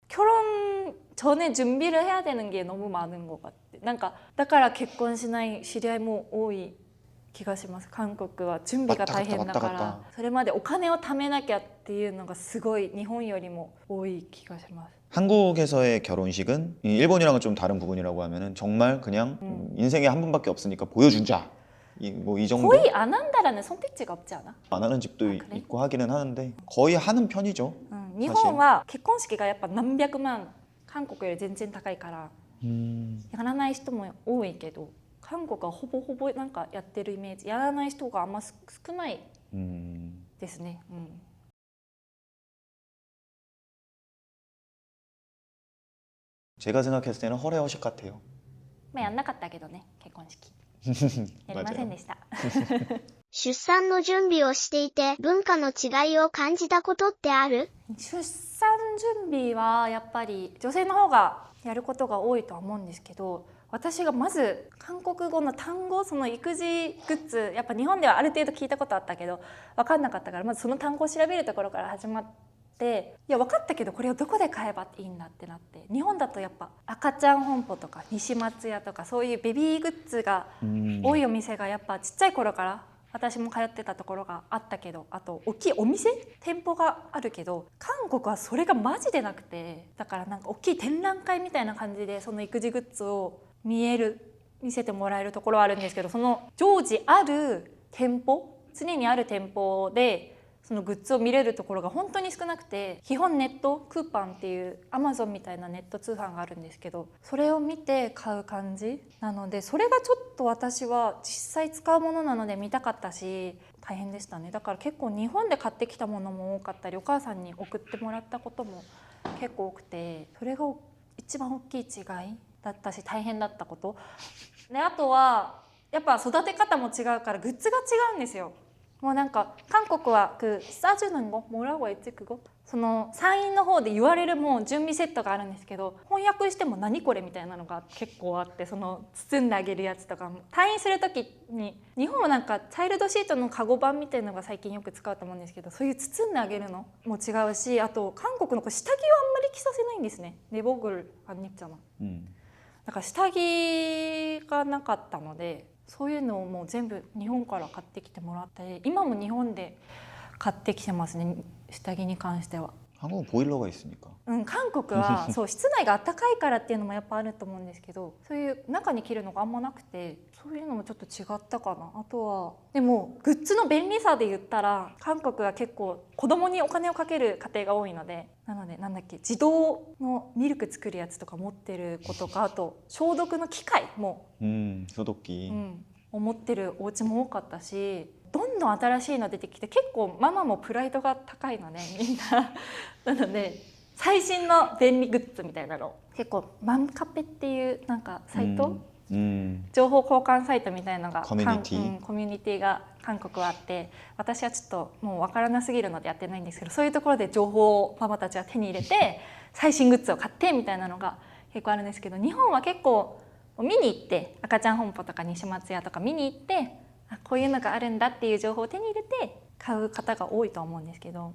Speaker 1: 결혼 전에 준비를 해야 되는 게 너무 많은 것 같아. なんかだから結婚しない知り合いも多い気がします。韓国は準備が大変だから、それまでお金を貯めなきゃっていうのがすごい日本よりも多い気がします。
Speaker 2: 한국에서의 결혼식은 일본이랑은 좀 다른 부분이라고 하면은 정말 그냥 인생에 한 번밖에 없으니까 보여주자. 뭐 이 정도?
Speaker 1: 거의 안 한다라는 선택지가 없지 않아?
Speaker 2: 안 하는 집도
Speaker 1: 그래?
Speaker 2: 있고 하기는 하는데 거의 하는 편이죠.
Speaker 1: 日本は結婚式がやっぱ何百万韓国より全然高いからやらない人も多いけど、韓国はほぼほぼなんかやってるイメージ、やらない人があんま少ないですね。
Speaker 2: 제가 생각했을 때는 허례허식 같아요.
Speaker 1: やんなかったけどね、結婚式やりませんでした。
Speaker 3: 出産の準備をしていて文化の違いを感じたことってある？
Speaker 1: 出産準備はやっぱり女性の方がやることが多いとは思うんですけど、私がまず韓国語の単語、その育児グッズ、やっぱ日本ではある程度聞いたことあったけど分かんなかったから、まずその単語を調べるところから始まって、いや分かったけどこれをどこで買えばいいんだってなって、日本だとやっぱ赤ちゃん本舗とか西松屋とかそういうベビーグッズが多いお店がやっぱちっちゃい頃から私も通ってたところがあったけど、あと大きいお店店舗があるけど、韓国はそれがマジでなくて、だからなんか大きい展覧会みたいな感じでその育児グッズを見せてもらえるところはあるんですけど、その常時ある店舗、常にある店舗でそのグッズを見れるところが本当に少なくて、基本ネットクーパンっていうアマゾンみたいなネット通販があるんですけど、それを見て買う感じなので、それがちょっと私は実際使うものなので見たかったし大変でしたね。だから結構日本で買ってきたものも多かったり、お母さんに送ってもらったことも結構多くて、それが一番大きい違いだったし大変だったことで、あとはやっぱ育て方も違うからグッズが違うんですよ。もうなんか韓国は싸주는 거 뭐라고 했지 그거? その産院の方で言われるもう準備セットがあるんですけど、翻訳しても何これみたいなのが結構あって、その包んであげるやつとかも退院する時に、日本はなんかチャイルドシートのカゴ版みたいなのが最近よく使うと思うんですけど、そういう包んであげるのも違うし、あと韓国の下着をあんまり着させないんですね。내복을 안 입잖아。だから下着がなかったので、そういうのをもう全部日本から買ってきてもらって、今も日本で買ってきてますね、下着に関しては。
Speaker 2: 한국은 보일러가 있으니까.
Speaker 1: 韓国はそう室内が暖かいからっていうのもやっぱあると思うんですけど、そういう中に着るのがあんまなくて、そういうのもちょっと違ったかな。あとはでもグッズの便利さで言ったら、韓国は結構子供にお金をかける家庭が多いので、なのでなんだっけ、自動のミルク作るやつとか持ってる子とか、あと消毒の機械も
Speaker 2: 소독기.
Speaker 1: 持ってるお家も多かったし、どんどん新しいの出てきて、結構ママもプライドが高いのでみんななので最新の便利グッズみたいなの結構マンカペっていうなんかサイト、情報交換サイトみたいなのがコミュニティが韓国はあって、私はちょっともう分からなすぎるのでやってないんですけど、そういうところで情報をママたちは手に入れて最新グッズを買ってみたいなのが結構あるんですけど、日本は結構見に行って赤ちゃん本舗とか西松屋とか見に行って、あこういうのがあるんだっていう情報を手に入れて買う方が多いと思うんですけど、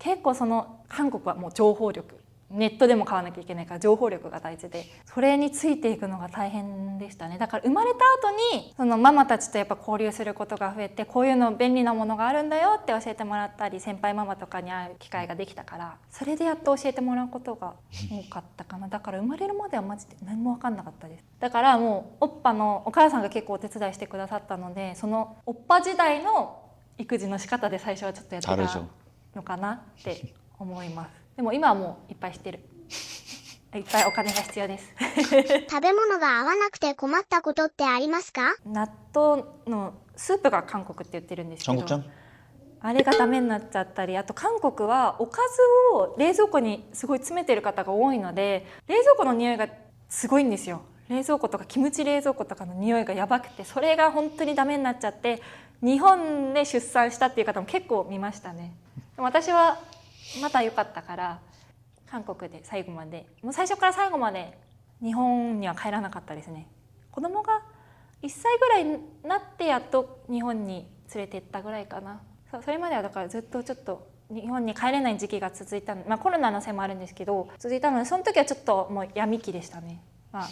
Speaker 1: 結構その韓国はもう情報力、ネットでも買わなきゃいけないから情報力が大事で、それについていくのが大変でしたね。だから生まれた後にそのママたちとやっぱ交流することが増えて、こういうの便利なものがあるんだよって教えてもらったり、先輩ママとかに会う機会ができたから、それでやっと教えてもらうことが多かったかな。だから生まれるまではマジで何も分かんなかったです。だからもうおっぱのお母さんが結構お手伝いしてくださったので、そのおっぱ時代の育児の仕方で最初はちょっとやってたのかなって思います。でも今はもういっぱいしてる。いっぱいお金が必要です。
Speaker 3: 食べ物が合わなくて困ったことってありますか？
Speaker 1: 納豆のスープが韓国って言ってるんですけど、
Speaker 2: 청국장?
Speaker 1: あれがダメになっちゃったり、あと韓国はおかずを冷蔵庫にすごい詰めてる方が多いので、冷蔵庫の匂いがすごいんですよ。冷蔵庫とかキムチ冷蔵庫とかの匂いがやばくて、それが本当にダメになっちゃって、日本で出産したっていう方も結構見ましたね。でも私はまだ良かったから韓国で最後まで、もう最初から最後まで日本には帰らなかったですね。子供が1歳ぐらいになってやっと日本に連れてったぐらいかな。それまではだからずっとちょっと日本に帰れない時期が続いたの、コロナのせいもあるんですけど続いたので、その時はちょっともう病み期でしたね。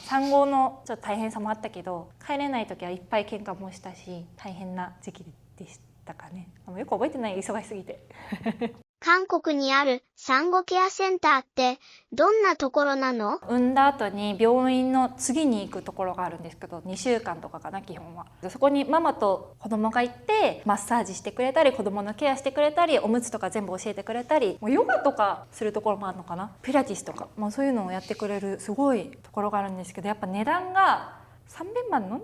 Speaker 1: 産後のちょっと大変さもあったけど、帰れない時はいっぱい喧嘩もしたし大変な時期でしたかね。よく覚えてない、忙しすぎて。
Speaker 3: 韓国にある産後ケアセンターってどんなところなの？
Speaker 1: 産んだ後に病院の次に行くところがあるんですけど、2週間とかかな基本は。そこにママと子供が行ってマッサージしてくれたり、子供のケアしてくれたり、おむつとか全部教えてくれたり、もうヨガとかするところもあるのかな、ピラティスとか、そういうのをやってくれるすごいところがあるんですけど、やっぱ値段が300万の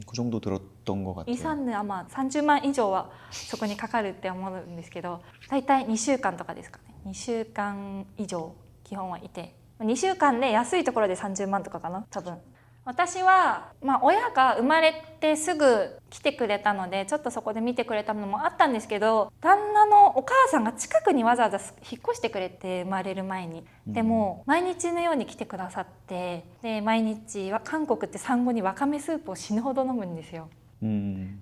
Speaker 2: 그 정도 들었던 것 같아요.
Speaker 1: イサンヌは30万以上はそこにかかるって思うんですけど、だいたい2週間とかですかね。2週間以上基本はいて、2週間で安いところで30万とかかな多分。私は、親が生まれてすぐ来てくれたのでちょっとそこで見てくれたのもあったんですけど、旦那のお母さんが近くにわざわざ引っ越してくれて、生まれる前に。でも毎日のように来てくださって、で毎日は韓国って産後にわかめスープを死ぬほど飲むんですよ。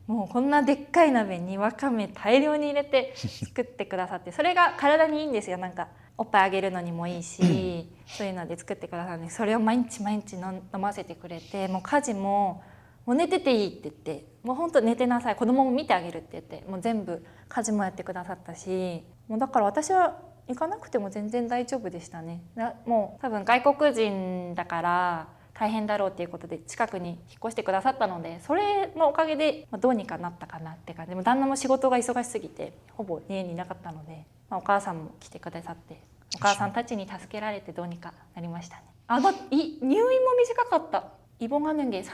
Speaker 1: もうこんなでっかい鍋にわかめ大量に入れて作ってくださって、それが体にいいんですよ。なんかおっぱいあげるのにもいいし、そういうので作ってくださるんで、それを毎日毎日飲ませてくれて、もう家事もう寝てていいって言って、もうほんと寝てなさい、子供も見てあげるって言って、もう全部家事もやってくださったし、もうだから私は行かなくても全然大丈夫でしたね。もう多分外国人だから大変だろうっていうことで近くに引っ越してくださったので、それのおかげでどうにかなったかなって感じ。でも旦那も仕事が忙しすぎてほぼ家にいなかったので、お母さんも来てくださって、お母さんたちに助けられてどうにかなりましたね。入院も短かった。입원 하는 게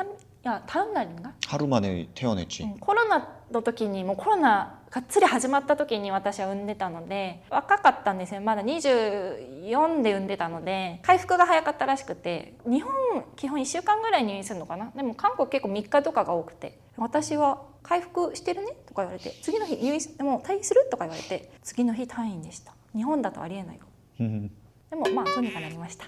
Speaker 1: 다음 날인가?
Speaker 2: 하루 만에 퇴원했지.
Speaker 1: コロナの時に、もうコロナがっつり始まった時に私は産んでたので、若かったんですよ。まだ24で産んでたので回復が早かったらしくて、日本基本1週間ぐらい入院するのかな。でも韓国結構3日とかが多くて、私は回復してるねとか言われて、次の日入院もう退院するとか言われて、次の日退院でした。日本だとありえないよ。でもどうにかなりました。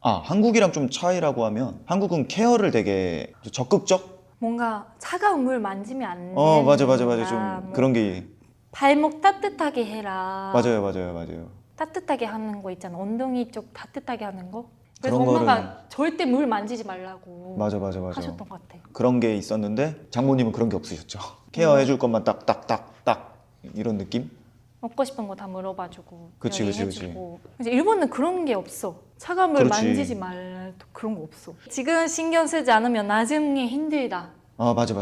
Speaker 2: 한국이랑 좀 차이라고 하면 한국은 케어를 되게 적극적?
Speaker 1: 뭔가 차가운 물 만지면 안 된다.
Speaker 2: 맞아. 좀 그런 게
Speaker 1: 발목 따뜻하게 해라.
Speaker 2: 맞아요.
Speaker 1: 따뜻하게 하는 거 있잖아. 엉덩이 쪽 따뜻하게 하는 거. 그래서
Speaker 2: 그런
Speaker 1: 엄마가 절대 물 만지지 말라고
Speaker 2: 맞아.
Speaker 1: 하셨던 것 같아.
Speaker 2: 그런 게 있었는데 장모님은 그런 게 없으셨죠. 케어해줄 것만 딱딱딱딱 이런 느낌?
Speaker 1: 먹고 싶은 거 다 물어봐주고
Speaker 2: 그치.
Speaker 1: 해주고. 이제 일본은 그런 게 없어. 차가운 물
Speaker 2: 그렇지.
Speaker 1: 만지지 말라, 그런 거 없어. 지금 신경 쓰지 않으면 나중에 힘들다.
Speaker 2: 맞아.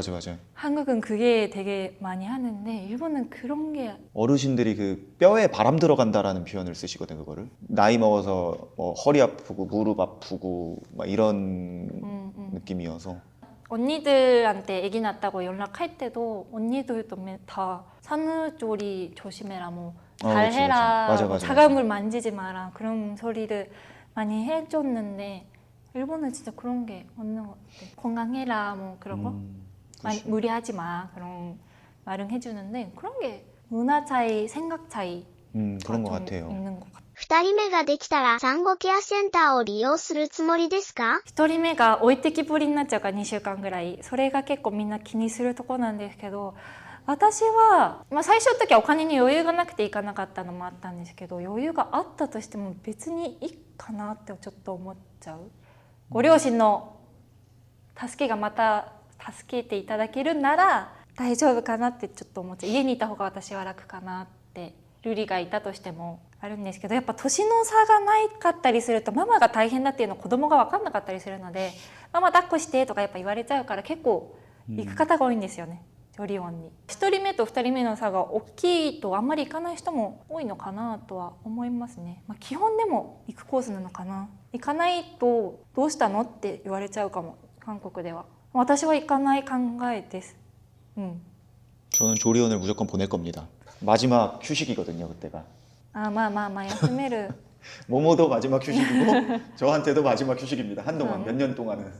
Speaker 1: 한국은 그게 되게 많이 하는데 일본은 그런 게.
Speaker 2: 어르신들이 그 뼈에 바람 들어간다라는 표현을 쓰시거든. 그거를 나이 먹어서 뭐 허리 아프고 무릎 아프고 막 이런 느낌이어서.
Speaker 1: 언니들한테 아기 낳았다고 연락할 때도 언니들도 다 산후조리 조심해라, 뭐 잘해라,
Speaker 2: 맞아.
Speaker 1: 뭐 차가운 물 만지지 마라, 그런 소리를 많이 해줬는데 일본은 진짜 그런 게 없는 것 같아. 건강해라 뭐 그런 거, 무리하지 마, 그런 말은 해주는데 그런 게 문화 차이, 생각 차이
Speaker 2: 그런 것
Speaker 1: 좀
Speaker 2: 같아요.
Speaker 1: 있는 것 같아요.
Speaker 3: 二人目ができたら産後ケアセンターを利用するつもりですか？
Speaker 1: 一人目が置いてきぼりになっちゃうから2週間ぐらい、それが結構みんな気にするとこなんですけど、私は、最初の時はお金に余裕がなくて行かなかったのもあったんですけど、余裕があったとしても別にいいかなってちょっと思っちゃう。ご両親の助けがまた助けていただけるなら大丈夫かなってちょっと思っちゃう。家にいた方が私は楽かなって、ルリがいたとしてもあるんですけど、やっぱ年の差がないかったりするとママが大変だっていうのを子供が分かんなかったりするので、ママ抱っこしてとかやっぱ言われちゃうから結構行く方が多いんですよね、オリオンに。1人目と2人目の差が大きいとあんまり行かない人も多いのかなとは思いますね。基本でも行くコースなのかな。行かないとどうしたのって言われちゃうかも、韓国では。私は行かない考えです。
Speaker 2: 저는 조리원을 무조건 보낼 겁니다. 마지막 휴식이거든요, 그때가.
Speaker 1: まあ休める。
Speaker 2: 모모도 마지막 휴식이고 저한테도 마지막 휴식입니다. 한동안
Speaker 1: 네.
Speaker 2: 몇 년 동안은.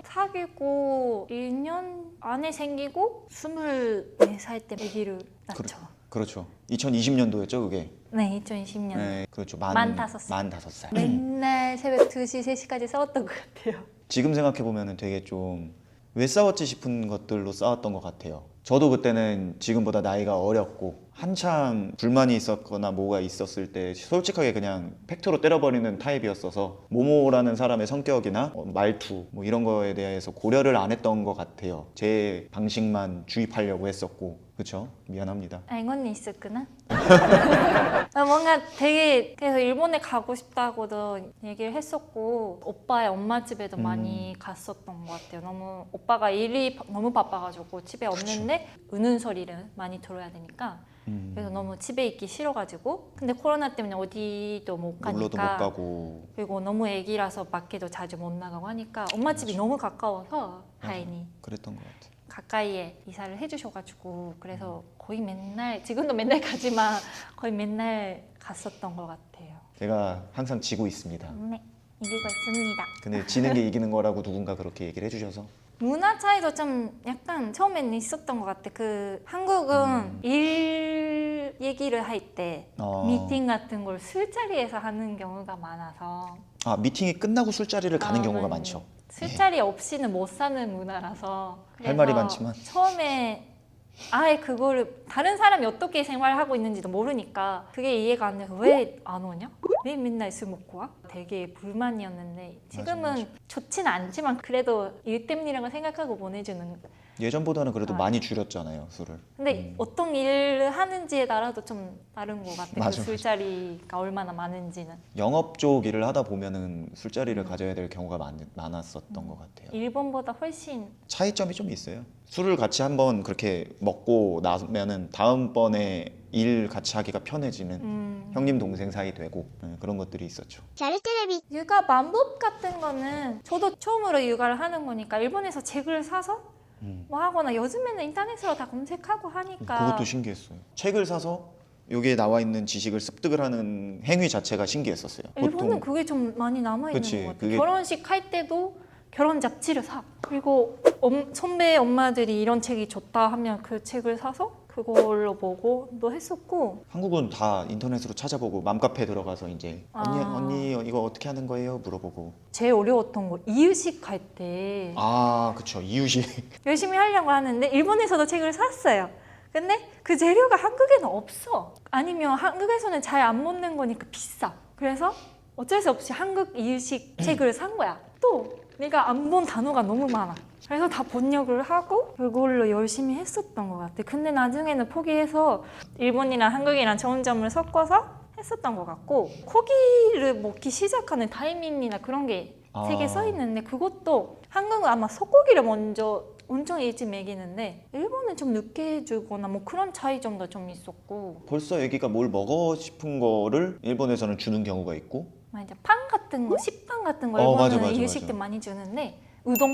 Speaker 1: 사귀고 1년 안에 생기고 24살 때 아기를 낳죠.
Speaker 2: 그렇죠. 2020년도였죠, 그게.
Speaker 1: 네, 2020년.
Speaker 2: 네, 그렇죠.
Speaker 1: 만 5살.
Speaker 2: 5살.
Speaker 1: 맨날 새벽 2시, 3시까지 싸웠던 것 같아요.
Speaker 2: 지금 생각해 보면은 되게 좀 왜 싸웠지 싶은 것들로 싸웠던 것 같아요. 저도 그때는 지금보다 나이가 어렸고 한참 불만이 있었거나 뭐가 있었을 때 솔직하게 그냥 팩트로 때려버리는 타입이었어서 모모라는 사람의 성격이나 말투 뭐 이런 거에 대해서 고려를 안 했던 것 같아요. 제 방식만 주입하려고 했었고. 그쵸? 미안합니다.
Speaker 1: 이건 있었구나. 뭔가 되게 그래서 일본에 가고 싶다고도 얘기를 했었고 오빠의 엄마 집에도 많이 갔었던 것 같아요. 너무 오빠가 일이 너무 바빠가지고 집에 없는데 우는 소리를 많이 들어야 되니까 그래서 너무 집에 있기 싫어가지고 근데 코로나 때문에 어디도 못
Speaker 2: 놀러도 못
Speaker 1: 가니까
Speaker 2: 가고
Speaker 1: 그리고 너무 애기라서 밖에도 자주 못 나가고 하니까 엄마 집이 너무 가까워서 다행히
Speaker 2: 그랬던 것 같아요.
Speaker 1: 가까이에 이사를 해주셔가지고 그래서 거의 맨날 지금도 맨날 가지만 거의 맨날 갔었던 것 같아요.
Speaker 2: 제가 항상 지고 있습니다.
Speaker 1: 네, 이기고 있습니다.
Speaker 2: 근데 지는 게 이기는 거라고 누군가 그렇게 얘기를 해주셔서
Speaker 1: 문화 차이도 좀 약간 처음에는 있었던 것 같아. 한국은 일 얘기를 할 때 미팅 같은 걸 술자리에서 하는 경우가 많아서
Speaker 2: 미팅이 끝나고 술자리를 가는 경우가
Speaker 1: 네.
Speaker 2: 많죠.
Speaker 1: 술자리 없이는 못 사는 문화라서
Speaker 2: 할 말이
Speaker 1: 그래서
Speaker 2: 많지만
Speaker 1: 처음에 아예 그거를 다른 사람이 어떻게 생활하고 있는지도 모르니까 그게 이해가 안 돼서 왜 안 오냐? 왜 맨날 술 먹고 와? 되게 불만이었는데 지금은
Speaker 2: 맞아.
Speaker 1: 좋지는 않지만 그래도 일 때문이라고 생각하고 보내주는.
Speaker 2: 예전보다는 그래도 많이 줄였잖아요, 술을.
Speaker 1: 근데 어떤 일을 하는지에 따라도 좀 다른 것 같아요.
Speaker 2: 맞아,
Speaker 1: 그 술자리가 얼마나 많은지는.
Speaker 2: 영업 쪽 일을 하다 보면은 술자리를 가져야 될 경우가 많았었던 것 같아요.
Speaker 1: 일본보다 훨씬
Speaker 2: 차이점이 좀 있어요. 술을 같이 한번 그렇게 먹고 나면은 다음번에 일 같이 하기가 편해지는 형님 동생 사이 되고 그런 것들이 있었죠.
Speaker 3: チャルテレビ
Speaker 1: 육아 방법 같은 거는 저도 처음으로 육아를 하는 거니까 일본에서 책을 사서 뭐 하거나 요즘에는 인터넷으로 다 검색하고 하니까
Speaker 2: 그것도 신기했어요. 책을 사서 여기에 나와 있는 지식을 습득을 하는 행위 자체가 신기했었어요.
Speaker 1: 일본은 그게 좀 많이 남아있는
Speaker 2: 그치,
Speaker 1: 것 같아요.
Speaker 2: 그게-
Speaker 1: 결혼식 할 때도 결혼 잡지를 사. 그리고 선배 엄마들이 이런 책이 좋다 하면 그 책을 사서 그걸로 보고도 했었고
Speaker 2: 한국은 다 인터넷으로 찾아보고 맘카페 들어가서 이제 언니 이거 어떻게 하는 거예요? 물어보고.
Speaker 1: 제일 어려웠던 거 이유식 할 때
Speaker 2: 그쵸. 이유식.
Speaker 1: 열심히 하려고 하는데 일본에서도 책을 샀어요. 근데 그 재료가 한국에는 없어. 아니면 한국에서는 잘 안 먹는 거니까 비싸. 그래서 어쩔 수 없이 한국 이유식 책을 산 거야. 또 내가 안 본 단어가 너무 많아. 그래서 다 번역을 하고 그걸로 열심히 했었던 것 같아. 근데 나중에는 포기해서 일본이랑 한국이랑 좋은 점을 섞어서 했었던 것 같고 고기를 먹기 시작하는 타이밍이나 그런 게 책에 써 있는데 그것도 한국은 아마 소고기를 먼저 엄청 일찍 먹이는데 일본은 좀 늦게 해주거나 뭐 그런 차이점도 좀 있었고
Speaker 2: 벌써 애기가 뭘 먹어 싶은 거를 일본에서는 주는 경우가 있고
Speaker 1: 이제 판 같은 거, 식빵 같은 거
Speaker 2: 맞아,
Speaker 1: 일본은
Speaker 2: 맞아,
Speaker 1: 이유식 때
Speaker 2: 맞아.
Speaker 1: 많이 주는데 우동?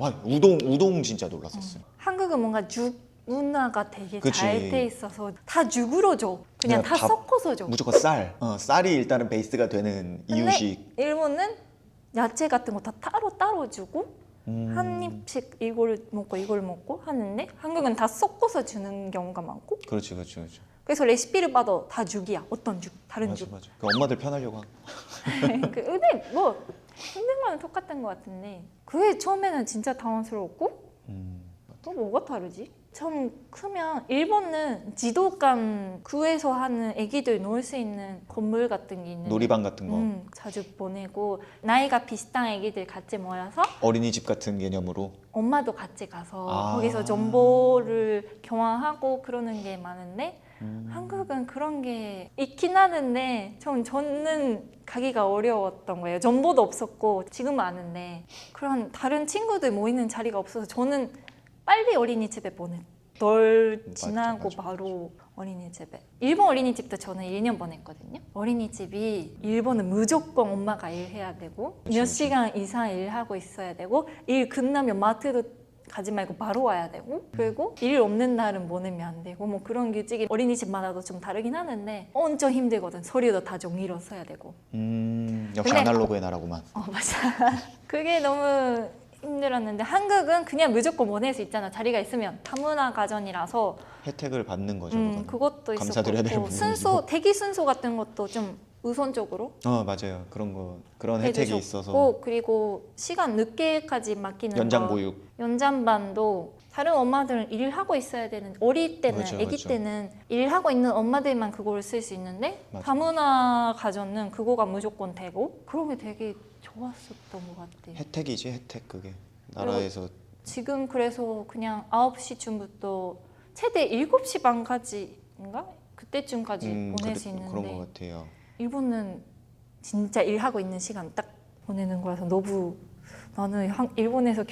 Speaker 2: 맞아. 우동 진짜 놀랐었어요.
Speaker 1: 한국은 뭔가 죽 문화가 되게
Speaker 2: 그치.
Speaker 1: 잘 돼 있어서 다 죽으로 줘. 그냥 다
Speaker 2: 밥,
Speaker 1: 섞어서 줘.
Speaker 2: 무조건 쌀이 일단은 베이스가 되는
Speaker 1: 근데
Speaker 2: 이유식.
Speaker 1: 일본은 야채 같은 거 다 따로 주고 한 입씩 이걸 먹고 하는데 한국은 다 섞어서 주는 경우가 많고
Speaker 2: 그렇지, 그렇지, 그렇지.
Speaker 1: 그래서 레시피를 봐도 다 죽이야. 어떤 죽, 다른
Speaker 2: 맞아,
Speaker 1: 죽.
Speaker 2: 맞아. 그 엄마들 편하려고 하고.
Speaker 1: 근데 뭐 힘든 거는 똑같은 것 같은데 그게 처음에는 진짜 당황스러웠고 또 뭐가 다르지? 처음 크면 일본은 지도관 구에서 하는 애기들 놀 수 있는 건물 같은 게 있는데
Speaker 2: 놀이방 같은 거.
Speaker 1: 자주 보내고 나이가 비슷한 애기들 같이 모여서
Speaker 2: 어린이집 같은 개념으로.
Speaker 1: 엄마도 같이 가서
Speaker 2: 아.
Speaker 1: 거기서 정보를 교환하고 그러는 게 많은데 한국은 그런 게 있긴 하는데 저는 가기가 어려웠던 거예요. 정보도 없었고 지금은 아는데 그런 다른 친구들 모이는 자리가 없어서 저는 빨리 어린이집에 널 지나고
Speaker 2: 맞아.
Speaker 1: 바로 어린이집에. 일본 어린이집도 저는 1년 보냈거든요. 어린이집이 일본은 무조건 엄마가 일해야 되고
Speaker 2: 그치,
Speaker 1: 몇
Speaker 2: 그치.
Speaker 1: 시간 이상 일하고 있어야 되고 일 끝나면 마트도 가지 말고 바로 와야 되고 그리고 일 없는 날은 보내면 안 되고 뭐 그런 규칙이 어린이집마다도 좀 다르긴 하는데 엄청 힘들거든. 서류도 다 종이로 써야 되고.
Speaker 2: 역시
Speaker 1: 근데-
Speaker 2: 아날로그의 나라구만.
Speaker 1: 맞아. 그게 너무 힘들었는데 한국은 그냥 무조건 보낼 수 있잖아. 자리가 있으면 다문화 가정이라서
Speaker 2: 혜택을 받는 거죠. 그거는.
Speaker 1: 그것도
Speaker 2: 감사드려야 될
Speaker 1: 있었고 순서 대기 순서 같은 것도 좀 우선적으로
Speaker 2: 맞아요. 그런 혜택이 있어서
Speaker 1: 해주셨고 그리고 시간 늦게까지 맡기는
Speaker 2: 연장
Speaker 1: 거,
Speaker 2: 보육.
Speaker 1: 연장반도 다른 엄마들은 일하고 있어야 되는 어릴 때는
Speaker 2: 그렇죠,
Speaker 1: 아기
Speaker 2: 그렇죠.
Speaker 1: 때는 일하고 있는 엄마들만 그걸 쓸 수 있는데
Speaker 2: 맞아.
Speaker 1: 다문화 가정은 그거가 무조건 되고 그런 게 되게 좋았었던 것 같아요.
Speaker 2: 혜택이지, 혜택 그게. 나라에서
Speaker 1: 지금 그래서 그냥 9시쯤부터 최대 7시 반까지인가? 그때쯤까지 보낼 수 있는데
Speaker 2: 그런 것 같아요.
Speaker 1: 일본은 진짜 일하고 있는 시간 딱 보내는 거라서 너무 나는 일본에서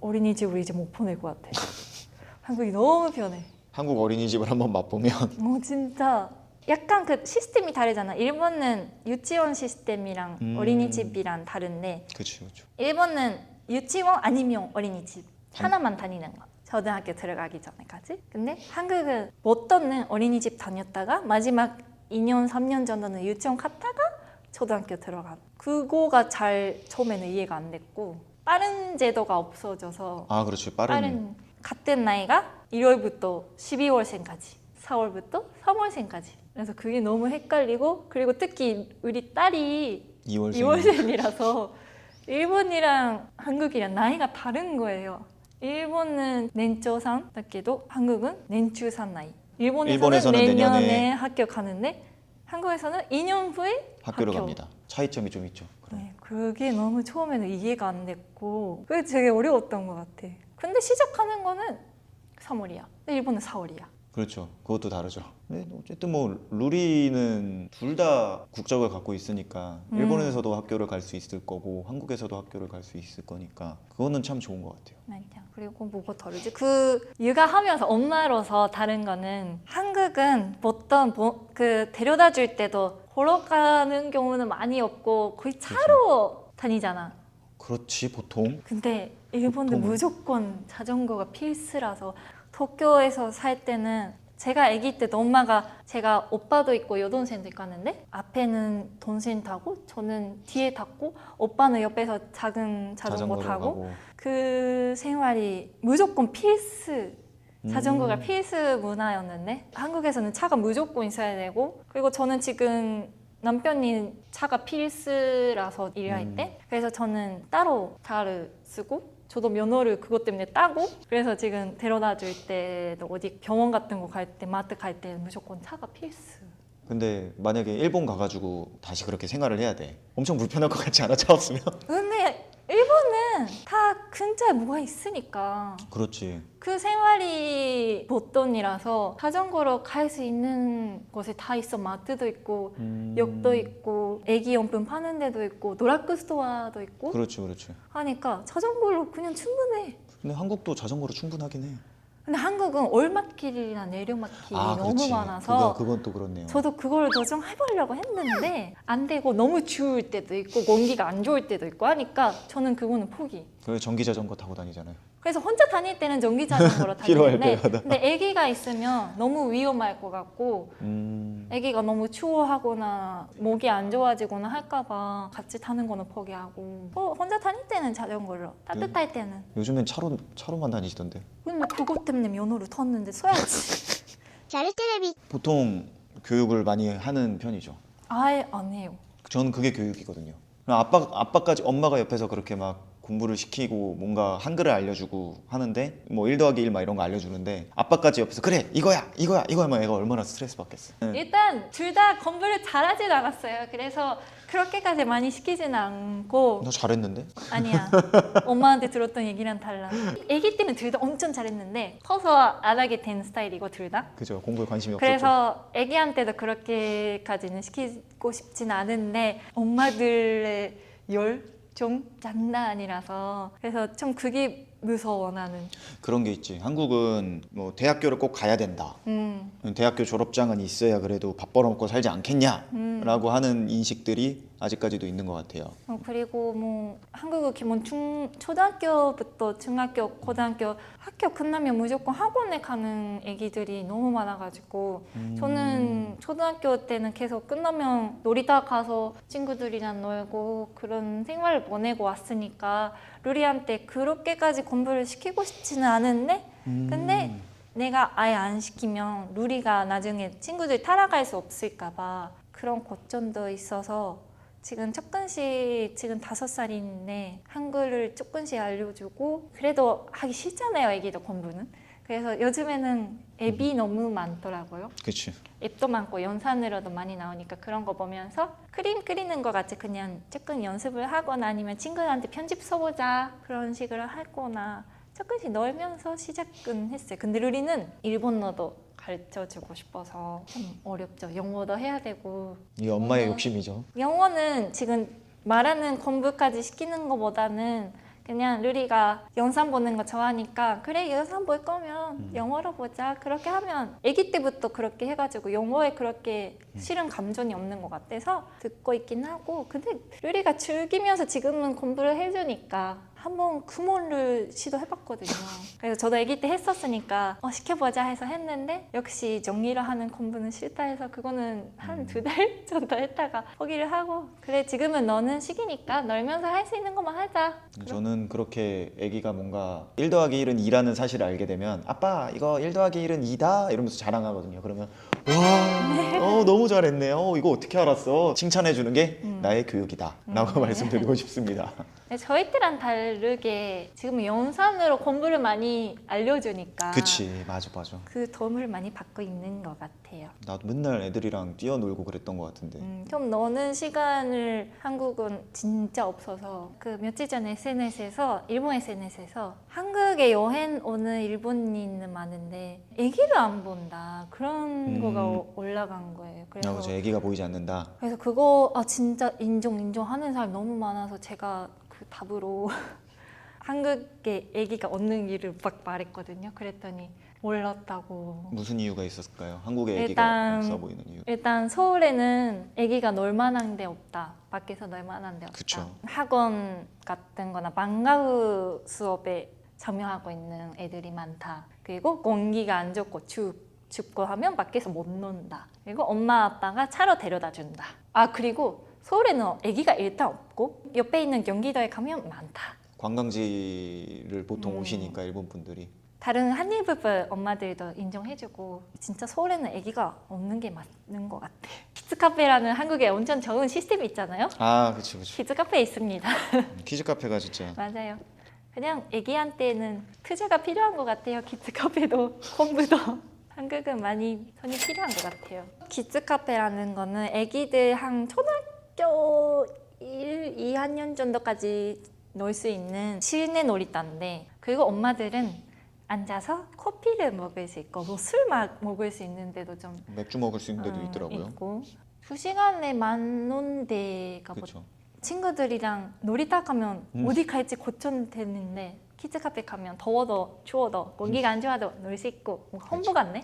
Speaker 1: 어린이집을 이제 못 보낼 것 같아. 한국이 너무 편해.
Speaker 2: 한국 어린이집을 한번 맛보면
Speaker 1: 진짜 약간 그 시스템이 다르잖아. 일본은 유치원 시스템이랑 어린이집이랑 다른데
Speaker 2: 그렇죠, 그렇죠.
Speaker 1: 일본은 유치원 아니면 어린이집 하나만 다니는 거. 초등학교 들어가기 전에까지. 근데 한국은 어떤 어린이집 다녔다가 마지막 2년, 3년 정도는 유치원 갔다가 초등학교 들어간. 그거가 잘 처음에는 이해가 안 됐고 빠른 제도가 없어져서
Speaker 2: 그렇죠. 빠른.
Speaker 1: 같은 나이가 1월부터 12월생까지 4월부터 3월생까지. 그래서 그게 너무 헷갈리고 그리고 특히 우리 딸이
Speaker 2: 2월생.
Speaker 1: 2월생이라서 일본이랑 한국이랑 나이가 다른 거예요. 일본은年長さん だけど 한국은 年中さん 나이. 일본에서는 내년에 학교 가는데 한국에서는 2년 후에
Speaker 2: 학교를
Speaker 1: 학교.
Speaker 2: 갑니다. 차이점이 좀 있죠. 그럼.
Speaker 1: 네, 그게 너무 처음에는 이해가 안 됐고 그게 되게 어려웠던 것 같아. 근데 시작하는 거는 3월이야. 근데 일본은 4월이야.
Speaker 2: 그렇죠. 그것도 다르죠. 네, 어쨌든 뭐 루리는 둘 다 국적을 갖고 있으니까 일본에서도 학교를 갈 수 있을 거고 한국에서도 학교를 갈 수 있을 거니까 그거는 참 좋은 것 같아요.
Speaker 1: 맞아. 그리고 뭐가 다르지? 그 육아하면서 엄마로서 다른 거는 한국은 보통 그 데려다 줄 때도 걸어가는 경우는 많이 없고 거의 차로 다니잖아.
Speaker 2: 그렇지 보통.
Speaker 1: 근데 일본은
Speaker 2: 보통은.
Speaker 1: 무조건 자전거가 필수라서 도쿄에서 살 때는 제가 아기 때도 엄마가 제가 오빠도 있고 여동생도 있고 하는데 앞에는 동생 타고 저는 뒤에 탔고 오빠는 옆에서 작은 자전거
Speaker 2: 자전거로
Speaker 1: 타고
Speaker 2: 가고.
Speaker 1: 그 생활이 무조건 필수 자전거가 필수 문화였는데 한국에서는 차가 무조건 있어야 되고 그리고 저는 지금 남편이 차가 필수라서 일할 때 그래서 저는 따로 차를 쓰고 저도 면허를 그것 때문에 따고 그래서 지금 데려다 줄 때도 어디 병원 같은 거 갈 때 마트 갈 때 무조건 차가 필수.
Speaker 2: 근데 만약에 일본 가가지고 다시 그렇게 생활을 해야 돼. 엄청 불편할 것 같지 않아? 차 없으면?
Speaker 1: 근데 일본은 다 근처에 뭐가 있으니까
Speaker 2: 그렇지.
Speaker 1: 그 생활이 보통이라서 자전거로 갈 수 있는 곳에 다 있어. 마트도 있고 역도 있고 애기 용품 파는 데도 있고 드라ッグストア도 있고
Speaker 2: 그렇지, 그렇지.
Speaker 1: 하니까 자전거로 그냥 충분해.
Speaker 2: 근데 한국도 자전거로 충분하긴 해.
Speaker 1: 근데 한국은 올막길이나 내려막길이 너무
Speaker 2: 그렇지.
Speaker 1: 많아서
Speaker 2: 그건 또 그렇네요.
Speaker 1: 저도 그걸 도전해보려고 했는데 안 되고 너무 추울 때도 있고 공기가 안 좋을 때도 있고 하니까 저는 그거는 포기.
Speaker 2: 그래 전기 자전거 타고 다니잖아요.
Speaker 1: 그래서 혼자 다닐 때는 전기 자전거로
Speaker 2: 필요할
Speaker 1: 다니는데
Speaker 2: 때마다.
Speaker 1: 근데 아기가 있으면 너무 위험할 것 같고
Speaker 2: 음.
Speaker 1: 아기가 너무 추워하거나 목이 안 좋아지거나 할까봐 같이 타는 거는 포기하고 혼자 다닐 때는 자전거로 따뜻할 때는
Speaker 2: 요즘엔 차로만 다니시던데.
Speaker 1: 근데 그것 때문에 면허를 텄는데 써야지.
Speaker 3: チャルテレビ
Speaker 2: 보통 교육을 많이 하는 편이죠.
Speaker 1: 아예 안 해요.
Speaker 2: 저는 그게 교육이거든요. 아빠까지 엄마가 옆에서 그렇게 막 공부를 시키고 뭔가 한글을 알려주고 하는데 뭐 1 더하기 1 막 이런 거 알려주는데 아빠까지 옆에서 그래 이거야 하면 애가 얼마나 스트레스 받겠어.
Speaker 1: 일단 둘 다 공부를 잘하진 않았어요. 그래서 그렇게까지 많이 시키진 않고
Speaker 2: 너 잘했는데?
Speaker 1: 아니야. 엄마한테 들었던 얘기랑 달라. 아기 때는 둘 다 엄청 잘했는데 커서 안 하게 된 스타일이고 둘 다.
Speaker 2: 그죠. 공부에 관심이 없었죠.
Speaker 1: 그래서 아기한테도 그렇게까지는 시키고 싶진 않은데 엄마들의 열정 장난 아니라서 그래서 좀 그게 무서워 나는.
Speaker 2: 그런 게 있지. 한국은 뭐 대학교를 꼭 가야 된다. 대학교 졸업장은 있어야 그래도 밥 벌어먹고 살지 않겠냐라고 하는 인식들이 아직까지도 있는 것 같아요.
Speaker 1: 그리고 뭐 한국은 기본 초등학교부터 중학교, 고등학교 학교 끝나면 무조건 학원에 가는 애기들이 너무 많아가지고 저는 초등학교 때는 계속 끝나면 놀이터 가서 친구들이랑 놀고 그런 생활을 보내고 왔으니까 루리한테 그렇게까지 공부를 시키고 싶지는 않은데 근데 내가 아예 안 시키면 루리가 나중에 친구들 따라갈 수 없을까 봐 그런 고점도 있어서 지금 조금씩 지금 5살인데 한글을 조금씩 알려주고 그래도 하기 싫잖아요 애기도 공부는. 그래서 요즘에는 앱이 너무 많더라고요.
Speaker 2: 그렇지.
Speaker 1: 앱도 많고 영상으로도 많이 나오니까 그런 거 보면서 그림 그리는 거 같이 그냥 조금 연습을 하거나 아니면 친구한테 편집 써보자 그런 식으로 하거나 조금씩 놀면서 시작은 했어요. 근데 루리는 일본어도 가르쳐주고 싶어서 좀 어렵죠. 영어도 해야 되고
Speaker 2: 이게 엄마의 욕심이죠.
Speaker 1: 영어는 지금 말하는 공부까지 시키는 것보다는 그냥 루리가 영상 보는 거 좋아하니까 그래 영상 볼 거면 영어로 보자 그렇게 하면 아기 때부터 그렇게 해가지고 영어에 그렇게 싫은 감정이 없는 것 같아서 듣고 있긴 하고 근데 루리가 즐기면서 지금은 공부를 해주니까 한번 구몬을 시도해봤거든요. 그래서 저도 아기 때 했었으니까 시켜보자 해서 했는데 역시 정리를 하는 공부는 싫다 해서 그거는 한 2달 정도 했다가 포기를 하고 그래 지금은 너는 시기니까 놀면서 할 수 있는 것만 하자.
Speaker 2: 저는 그렇게 아기가 뭔가 1 더하기 1은 2라는 사실을 알게 되면 아빠 이거 1 더하기 1은 2다 이러면서 자랑하거든요. 그러면 와 너무 잘했네. 이거 어떻게 알았어? 칭찬해 주는 게 나의 교육이다 라고 말씀드리고 싶습니다.
Speaker 1: 네, 저희 때랑 다르게 지금 영상으로 공부를 많이 알려주니까
Speaker 2: 그치 맞아
Speaker 1: 그 도움을 많이 받고 있는 것 같아요.
Speaker 2: 나도 맨날 애들이랑 뛰어놀고 그랬던 것 같은데
Speaker 1: 좀 노는 시간을 한국은 진짜 없어서 그 며칠 전에 SNS에서 일본 SNS에서 한국에 여행 오는 일본인은 많은데 애기를 안 본다 그런 거가 올라간 거예요. 그래서
Speaker 2: 그죠. 애기가 보이지 않는다.
Speaker 1: 그래서 그거 진짜 인정하는 사람 너무 많아서 제가 그 답으로 한국에 아기가 없는 이유를 막 말했거든요. 그랬더니 몰랐다고.
Speaker 2: 무슨 이유가 있었을까요? 한국에 애기가
Speaker 1: 일단-
Speaker 2: 없어 보이는 이유.
Speaker 1: 일단 서울에는 아기가 놀 만한 데 없다. 밖에서 놀 만한 데 없다.
Speaker 2: 그쵸.
Speaker 1: 학원 같은 거나 방과후 수업에 참여하고 있는 애들이 많다. 그리고 공기가 안 좋고 춥고 하면 밖에서 못 논다. 그리고 엄마 아빠가 차로 데려다 준다. 그리고 서울에는 아기가 일단 없고 옆에 있는 경기도에 가면 많다.
Speaker 2: 관광지를 보통 오시니까 일본 분들이
Speaker 1: 다른 한일 부부 엄마들도 인정해주고 진짜 서울에는 아기가 없는 게 맞는 것 같아. 키즈 카페라는 한국에 엄청 좋은 시스템이 있잖아요.
Speaker 2: 그치
Speaker 1: 키즈 카페 있습니다.
Speaker 2: 키즈 카페가 진짜
Speaker 1: 맞아요. 그냥 아기한테는 투자가 필요한 것 같아요. 키즈 카페도 공부도 한국은 많이 돈이 필요한 것 같아요. 키즈 카페라는 거는 아기들 한 초등학교 1, 2학년 정도까지 놀 수 있는 실내 놀이터인데 그리고 엄마들은 앉아서 커피를 먹을 수 있고 뭐 술 먹을 수 있는 데도 좀
Speaker 2: 맥주 먹을 수 있는 데도 있더라고요.
Speaker 1: 있고 2시간에 10,000원 대가 뭐
Speaker 2: 그렇죠.
Speaker 1: 친구들이랑 놀이터 가면 어디 갈지 고쳐되는데 키즈 카페 가면 더워도 추워도 공기가 안 좋아도 놀 수 있고 뭔가 홍보 같네?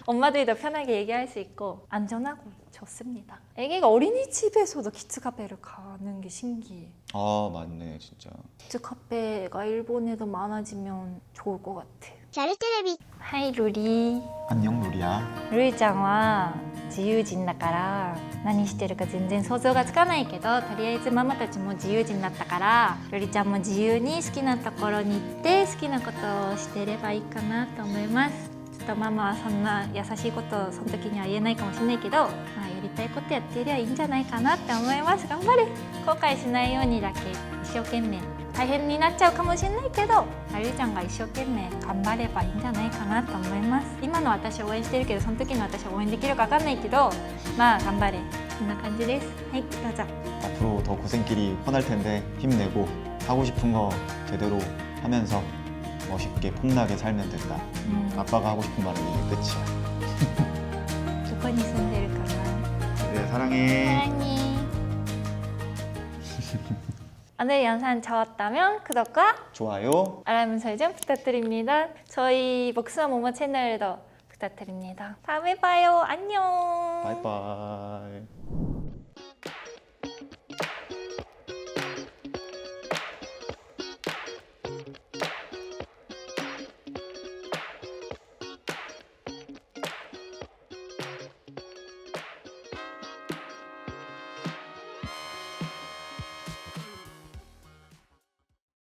Speaker 1: 엄마들도 편하게 얘기할 수 있고 안전하고 좋습니다. 애기가 어린이집에서도 키즈 카페를 가는 게 신기해.
Speaker 2: 아 맞네 진짜.
Speaker 1: 키즈 카페가 일본에도 많아지면 좋을 것 같아.
Speaker 3: チャルテレビ
Speaker 1: 하이 루리.
Speaker 2: 안녕 루리야.
Speaker 1: ルイちゃんは自由人だから何してるか全然想像がつかないけど、とりあえずママたちも自由人だったからルリちゃんも自由に好きなところに行って好きなことをしてればいいかなと思います。ちょっとママはそんな優しいことをその時には言えないかもしれないけど、まあ、やりたいことやっていればいいんじゃないかなって思います。頑張れ。後悔しないようにだけ一生懸命。大変になっちゃうかもしれないけど、ルイちゃんが一生懸命頑張ればいいんじゃないかなと思います。今の私を応援してるけど、その時の私を応援できるか分かんないけど、まあ頑張れ。こんな感じです。はい、どうぞ。
Speaker 2: 앞으로 더 고생길이 뻔할 텐데 힘내고 하고 싶은 거 제대로 하면서 멋있게 폼나게 살면 된다. 아빠가 하고 싶은 말은 이게 끝이야.
Speaker 1: どこに住んでるかな。
Speaker 2: 그래 사랑해.
Speaker 1: 사랑해. 오늘 영상 좋았다면 구독과
Speaker 2: 좋아요.
Speaker 1: 알람 설정 부탁드립니다. 저희 목수와 모모 채널도 부탁드립니다. 다음에 봐요. 안녕.
Speaker 2: 바이바이.